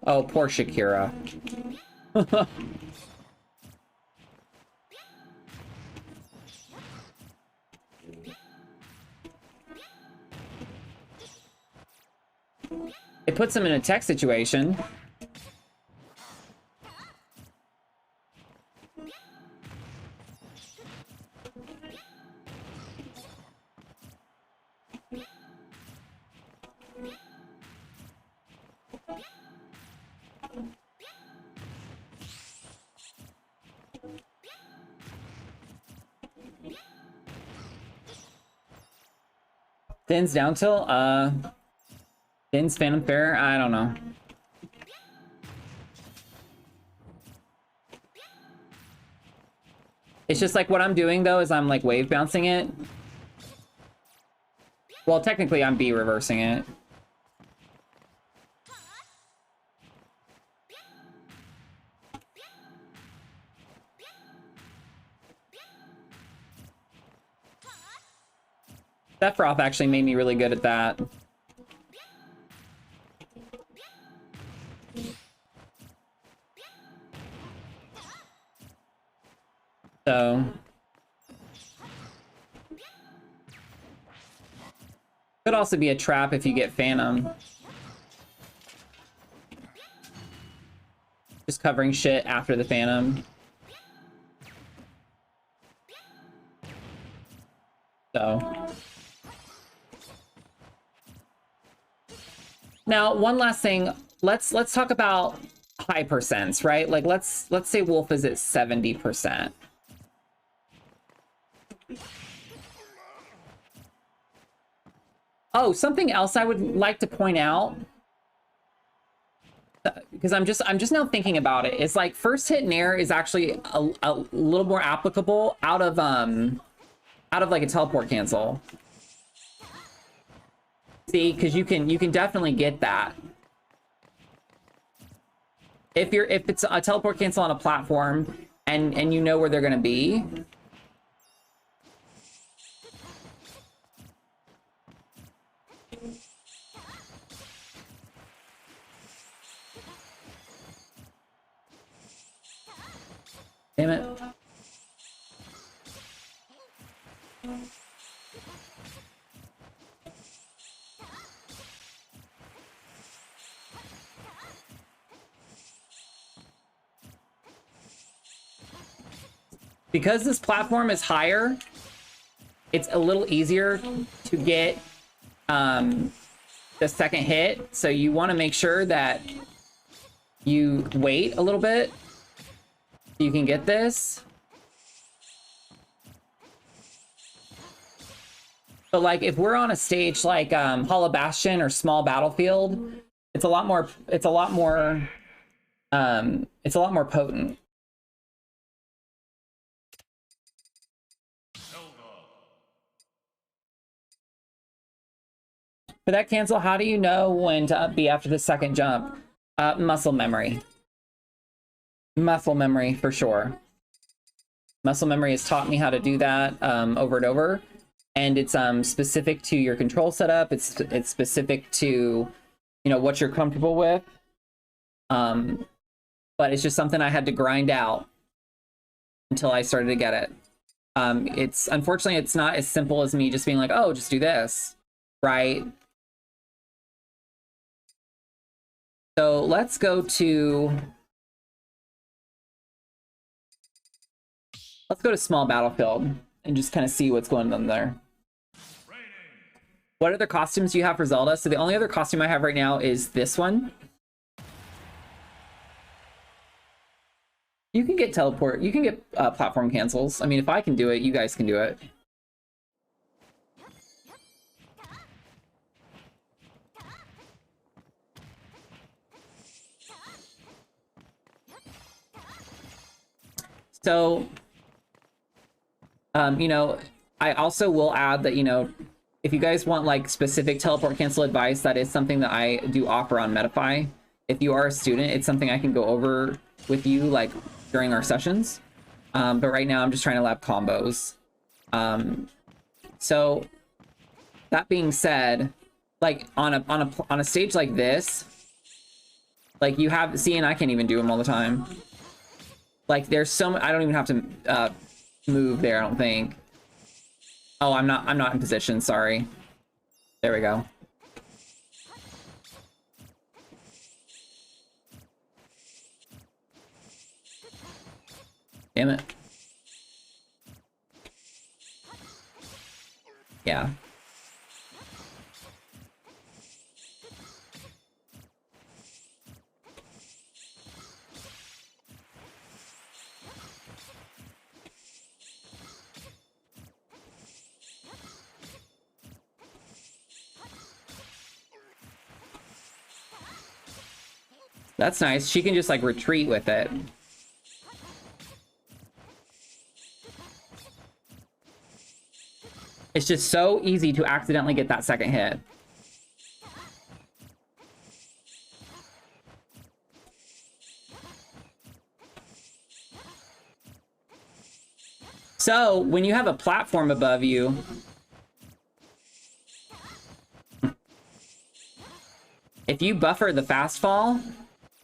Oh, poor Shakira. It puts him in a tech situation. Din's down tilt? Din's Phantom Fair? I don't know. It's just like what I'm doing though is I'm like wave bouncing it. Well, technically I'm B reversing it. Sephiroth actually made me really good at that. So... could also be a trap if you get Phantom. Just covering shit after the Phantom. So... now, one last thing. Let's talk about high percents, right? Like let's say Wolf is at 70%. Oh, something else I would like to point out, because I'm just now thinking about it, is like first hit nair is actually a little more applicable out of like a teleport cancel. See, because you can definitely get that. If it's a teleport cancel on a platform and you know where they're gonna be. Damn it. Because this platform is higher, it's a little easier to get the second hit. So you want to make sure that you wait a little bit so you can get this. But like if we're on a stage like Hollow Bastion or Small Battlefield, it's a lot more potent. For that cancel, how do you know when to be after the second jump? Muscle memory. Muscle memory for sure. Muscle memory has taught me how to do that over and over. And it's specific to your control setup. It's specific to, you know, what you're comfortable with. But it's just something I had to grind out until I started to get it. It's unfortunately it's not as simple as me just being like, oh, just do this, right? So let's go to Small Battlefield and just kind of see what's going on there. What other costumes do you have for Zelda? So the only other costume I have right now is this one. You can get teleport. You can get platform cancels. I mean, if I can do it, you guys can do it. So, you know, I also will add that, you know, if you guys want like specific teleport cancel advice, that is something that I do offer on Metafy. If you are a student, it's something I can go over with you like during our sessions. But right now I'm just trying to lab combos. So that being said, like on a stage like this, like you have, see, and I can't even do them all the time. Like there's so I don't even have to move there, I don't think. Oh, I'm not in position, sorry. There we go. Damn it. Yeah. That's nice. She can just like retreat with it. It's just so easy to accidentally get that second hit. So when you have a platform above you, if you buffer the fast fall,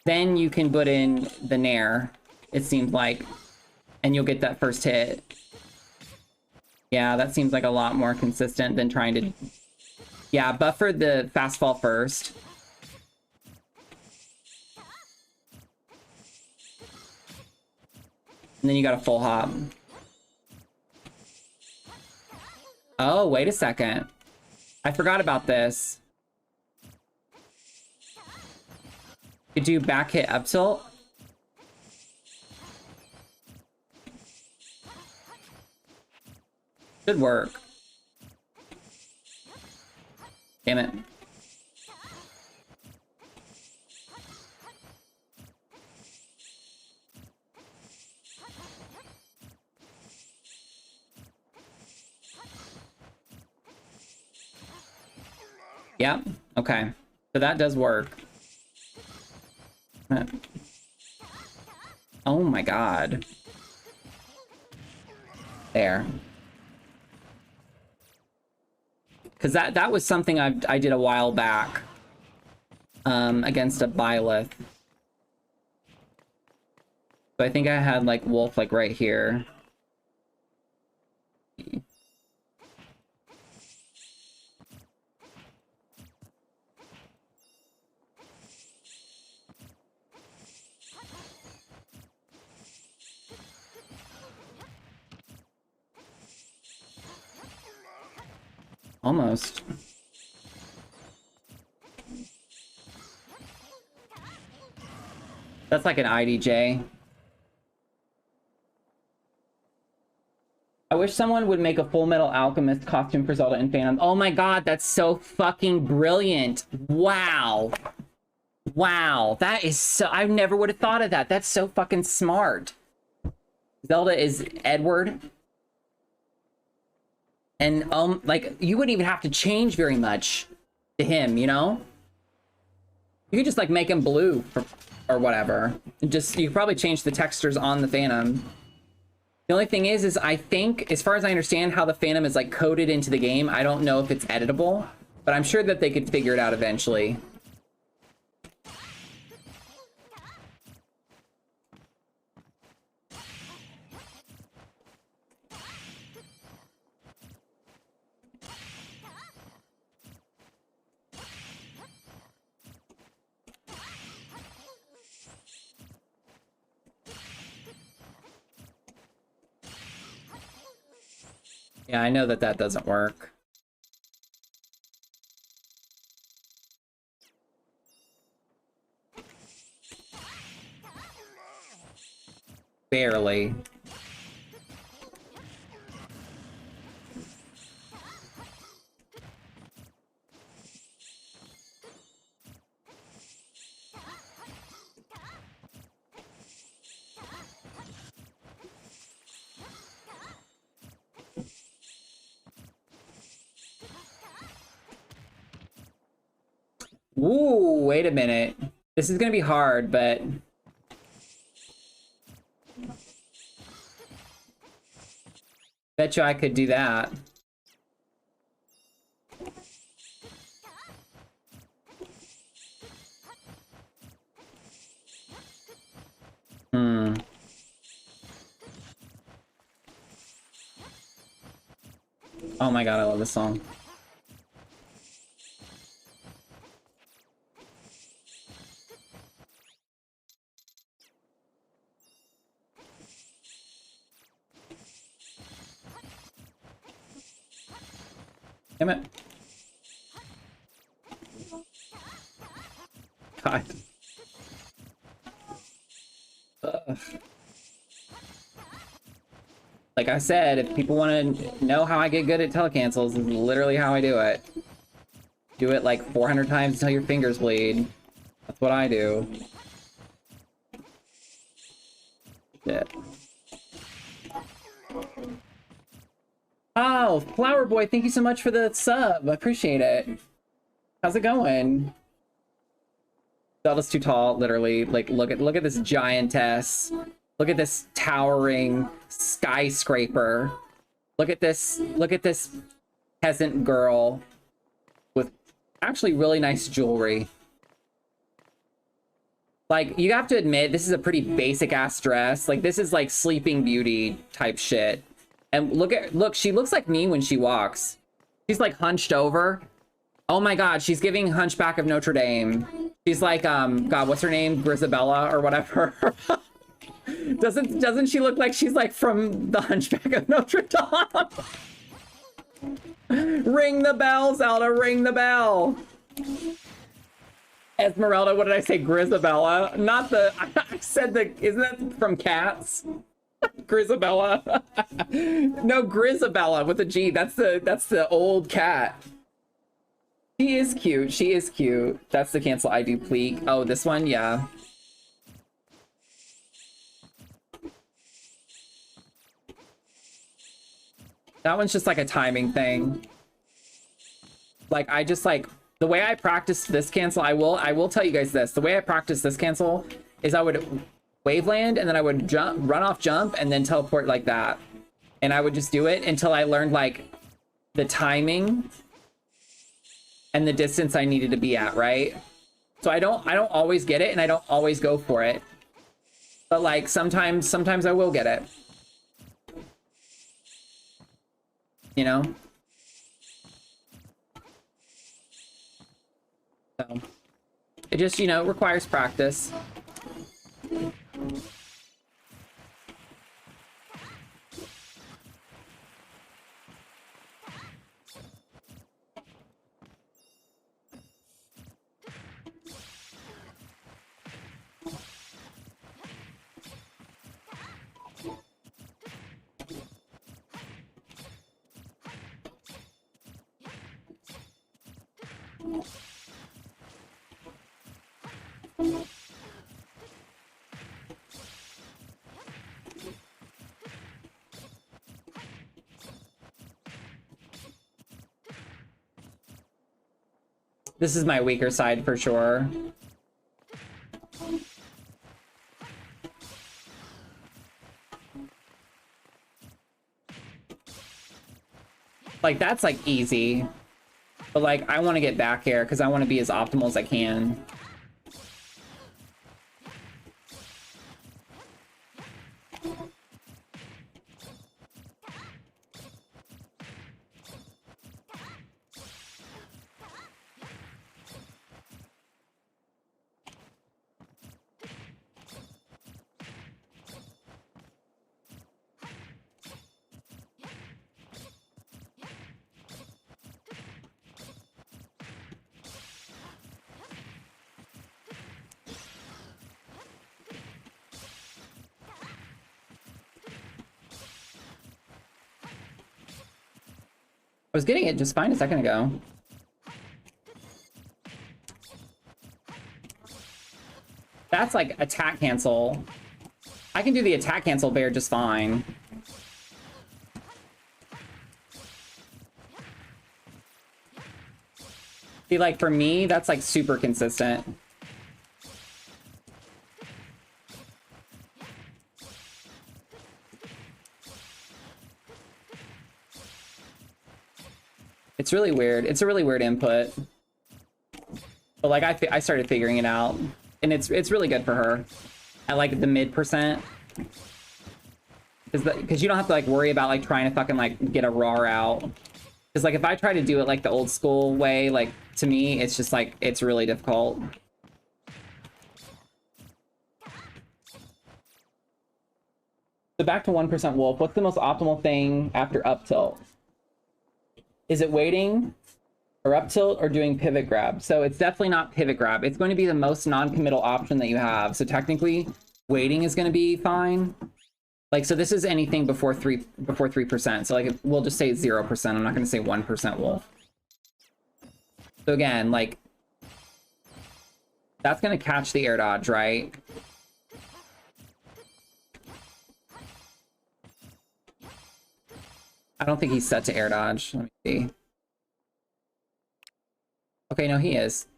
then you can put in the nair, it seems like, and you'll get that first hit. Yeah, that seems like a lot more consistent than trying to... Yeah, buffer the fast fall first. And then you got a full hop. Oh, wait a second. I forgot about this. Could do back hit up tilt. Should work. Damn it. Yeah, okay. So that does work. Oh my god. There. Because that was something I did a while back. Against a Byleth. So I think I had like Wolf like right here. Almost. That's like an IDJ. I wish someone would make a Full Metal Alchemist costume for Zelda and Phantom. Oh my god, that's so fucking brilliant. Wow. Wow, that is so... I never would have thought of that. That's so fucking smart. Zelda is Edward. And, like, you wouldn't even have to change very much to him, you know? You could just, like, make him blue or whatever. Just, you could probably change the textures on the Phantom. The only thing is I think, as far as I understand how the Phantom is, like, coded into the game, I don't know if it's editable, but I'm sure that they could figure it out eventually. Yeah, I know that that doesn't work. Barely. Ooh, wait a minute. This is gonna be hard, but... Bet you I could do that. Hmm. Oh my god, I love this song. Damn it. God. Ugh. Like I said, if people want to know how I get good at telecancels, this is literally how I do it. Do it like 400 times until your fingers bleed. That's what I do. Shit. Oh, Flower Boy, thank you so much for the sub. I appreciate it. How's it going? Zelda's too tall, literally. Like, look at this giantess. Look at this towering skyscraper. Look at this peasant girl with actually really nice jewelry. Like, you have to admit, this is a pretty basic ass dress. Like, this is like Sleeping Beauty type shit. And look, she looks like me when she walks. She's like hunched over. Oh my god, she's giving Hunchback of Notre Dame. She's like, god, what's her name? Grisabella or whatever. Doesn't she look like she's like from the Hunchback of Notre Dame? Ring the bell, Zelda, ring the bell. Esmeralda, what did I say? Grisabella? Not the, I said the, isn't that from Cats? Grisabella. No, Grisabella with a G. That's the old cat. She is cute. She is cute. That's the cancel I do pleek. Oh, this one? Yeah. That one's just like a timing thing. Like, I just like, the way I practiced this cancel, I will tell you guys this. The way I practiced this cancel is I would waveland and then I would jump, run off jump and then teleport like that. And I would just do it until I learned like the timing and the distance I needed to be at, right? So I don't always get it and I don't always go for it. But like sometimes I will get it. You know? So it just, you know, requires practice. This is my weaker side for sure. Like, that's like easy. But like, I want to get back here because I want to be as optimal as I can. I was getting it just fine a second ago. That's like attack cancel. I can do the attack cancel bear just fine. See, like for me, that's like super consistent. It's really weird. It's a really weird input. But like I started figuring it out, and it's really good for her at like the mid percent. Because you don't have to like worry about like trying to fucking like get a roar out. Because like if I try to do it like the old school way, like to me it's just like it's really difficult. So back to 1% wolf. What's the most optimal thing after up tilt? Is it waiting or up tilt or doing pivot grab? So it's definitely not pivot grab. It's going to be the most non-committal option that you have. So technically waiting is going to be fine. Like, so this is anything before 3%. So like, we'll just say 0%. I'm not going to say 1% wolf. So again, like, that's going to catch the air dodge, right? I don't think he's set to air dodge. Let me see. Okay, no, he is.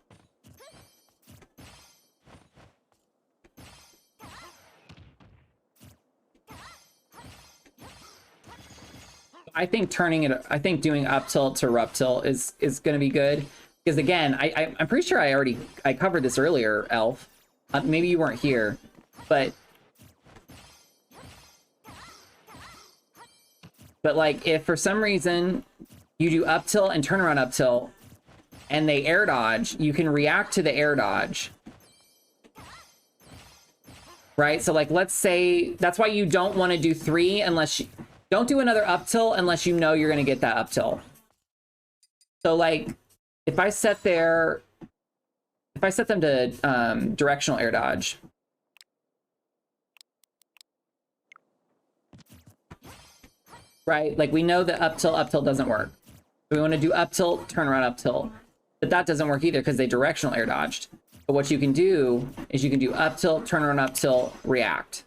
I think doing up tilt to up tilt is going to be good. Because again, I'm pretty sure I covered this earlier, Elf. Maybe you weren't here, but like if for some reason you do up tilt and turn around up tilt and they air dodge, you can react to the air dodge. Right? So like, let's say that's why you don't want to do 3 unless you don't do another up tilt unless you know you're going to get that up tilt. So like if I set them to directional air dodge, right? Like we know that up tilt doesn't work. We want to do up tilt, turn around up tilt. But that doesn't work either because they directional air dodged. But what you can do is you can do up tilt, turn around up tilt, react.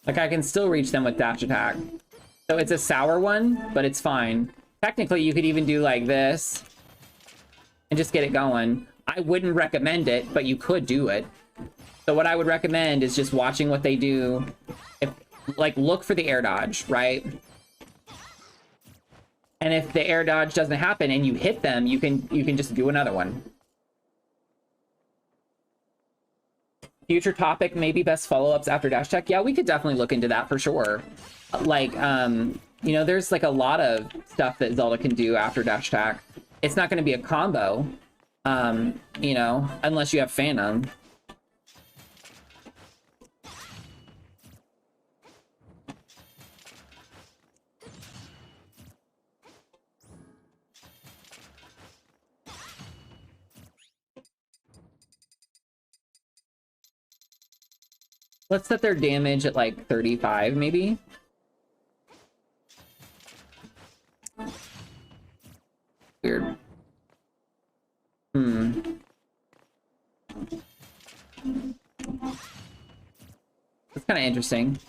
Like, I can still reach them with dash attack. So it's a sour one, but it's fine. Technically, you could even do like this and just get it going. I wouldn't recommend it, but you could do it. So what I would recommend is just watching what they do. If, like, look for the air dodge, right? And if the air dodge doesn't happen and you hit them, you can just do another one. Future topic, maybe best follow-ups after dash tech. Yeah, we could definitely look into that for sure. Like, you know, there's like a lot of stuff that Zelda can do after dash attack. It's not going to be a combo, you know, unless you have Phantom. Let's set their damage at like 35, maybe. Weird. That's kind of interesting.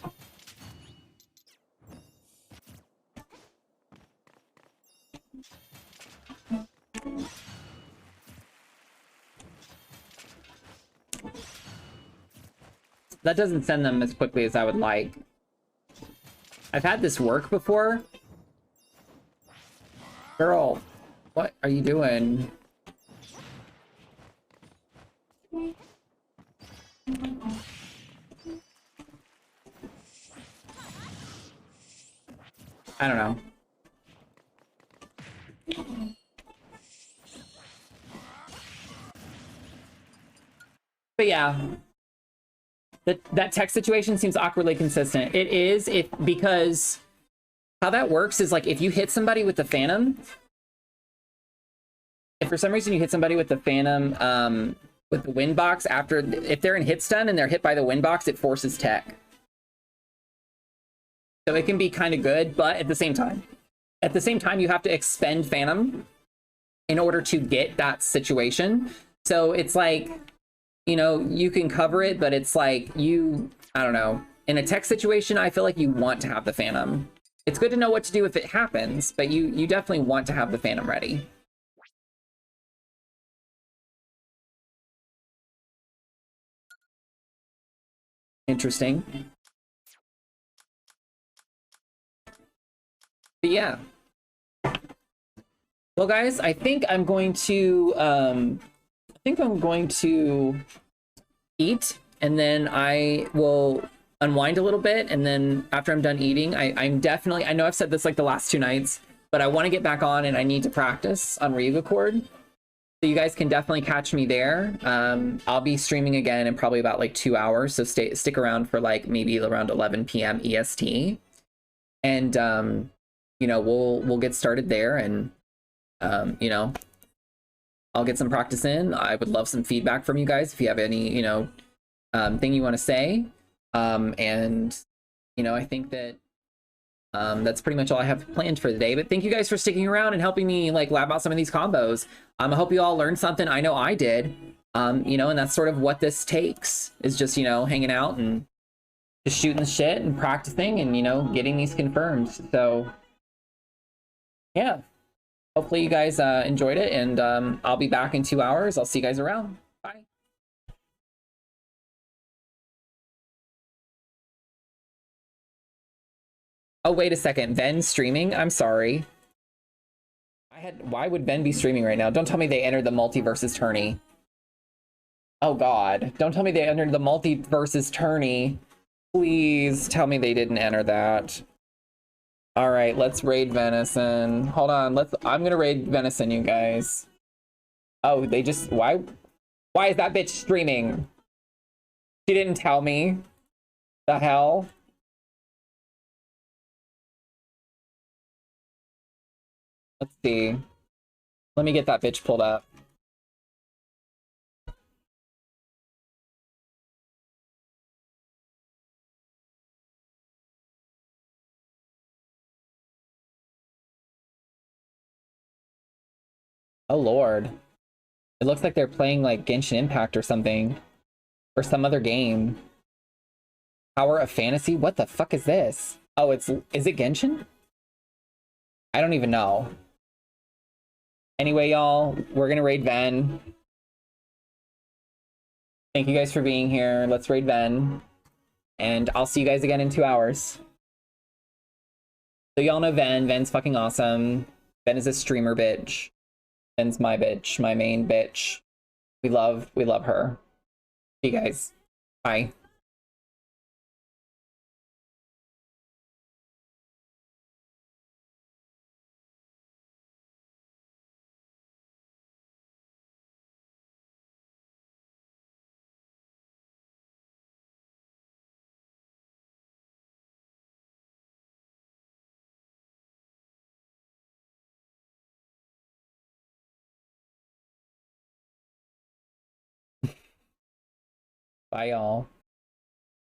That doesn't send them as quickly as I would like. I've had this work before. Girl, what are you doing? I don't know. But yeah. That tech situation seems awkwardly consistent. It is, because how that works is, like, if you hit somebody with the Phantom, if for some reason you hit somebody with the Phantom with the wind box if they're in hit stun and they're hit by the wind box, it forces tech. So it can be kind of good, but at the same time you have to expend Phantom in order to get that situation. So it's like, you know, you can cover it, but it's like I don't know. In a tech situation, I feel like you want to have the Phantom. It's good to know what to do if it happens, but you definitely want to have the Phantom ready. Interesting. But yeah. Well, guys, I think I'm going to eat, and then I will unwind a little bit, and then after I'm done eating, I'm definitely, I know I've said this like the last 2 nights, but I want to get back on and I need to practice on Ryuga Chord. So you guys can definitely catch me there. I'll be streaming again in probably about like 2 hours, so stick around for like maybe around 11 p.m. EST. And you know, we'll get started there, and you know, I'll get some practice in. I would love some feedback from you guys if you have any, you know, thing you want to say. And, you know, I think that that's pretty much all I have planned for the day. But thank you guys for sticking around and helping me like lab out some of these combos. I hope you all learned something. I know I did. You know, and that's sort of what this takes, is just, you know, hanging out and just shooting the shit and practicing and, you know, getting these confirmed. So, yeah. Hopefully you guys enjoyed it, and I'll be back in 2 hours. I'll see you guys around. Bye. Oh, wait a second. Ben's streaming? I'm sorry. Why would Ben be streaming right now? Don't tell me they entered the multi-versus tourney. Oh, God. Don't tell me they entered the multi-versus tourney. Please tell me they didn't enter that. All right, let's raid Venison. Hold on, I'm gonna raid Venison, you guys. Oh, they just, why is that bitch streaming? She didn't tell me. The hell? Let's see. Let me get that bitch pulled up. Oh Lord. It looks like they're playing like Genshin Impact or something. Or some other game. Power of Fantasy? What the fuck is this? Oh, is it Genshin? I don't even know. Anyway, y'all, we're gonna raid Ven. Thank you guys for being here. Let's raid Ven. And I'll see you guys again in 2 hours. So y'all know Ven. Ven's fucking awesome. Ven is a streamer bitch. Ven's my bitch, my main bitch. We love her. See you guys. Bye. Bye, y'all.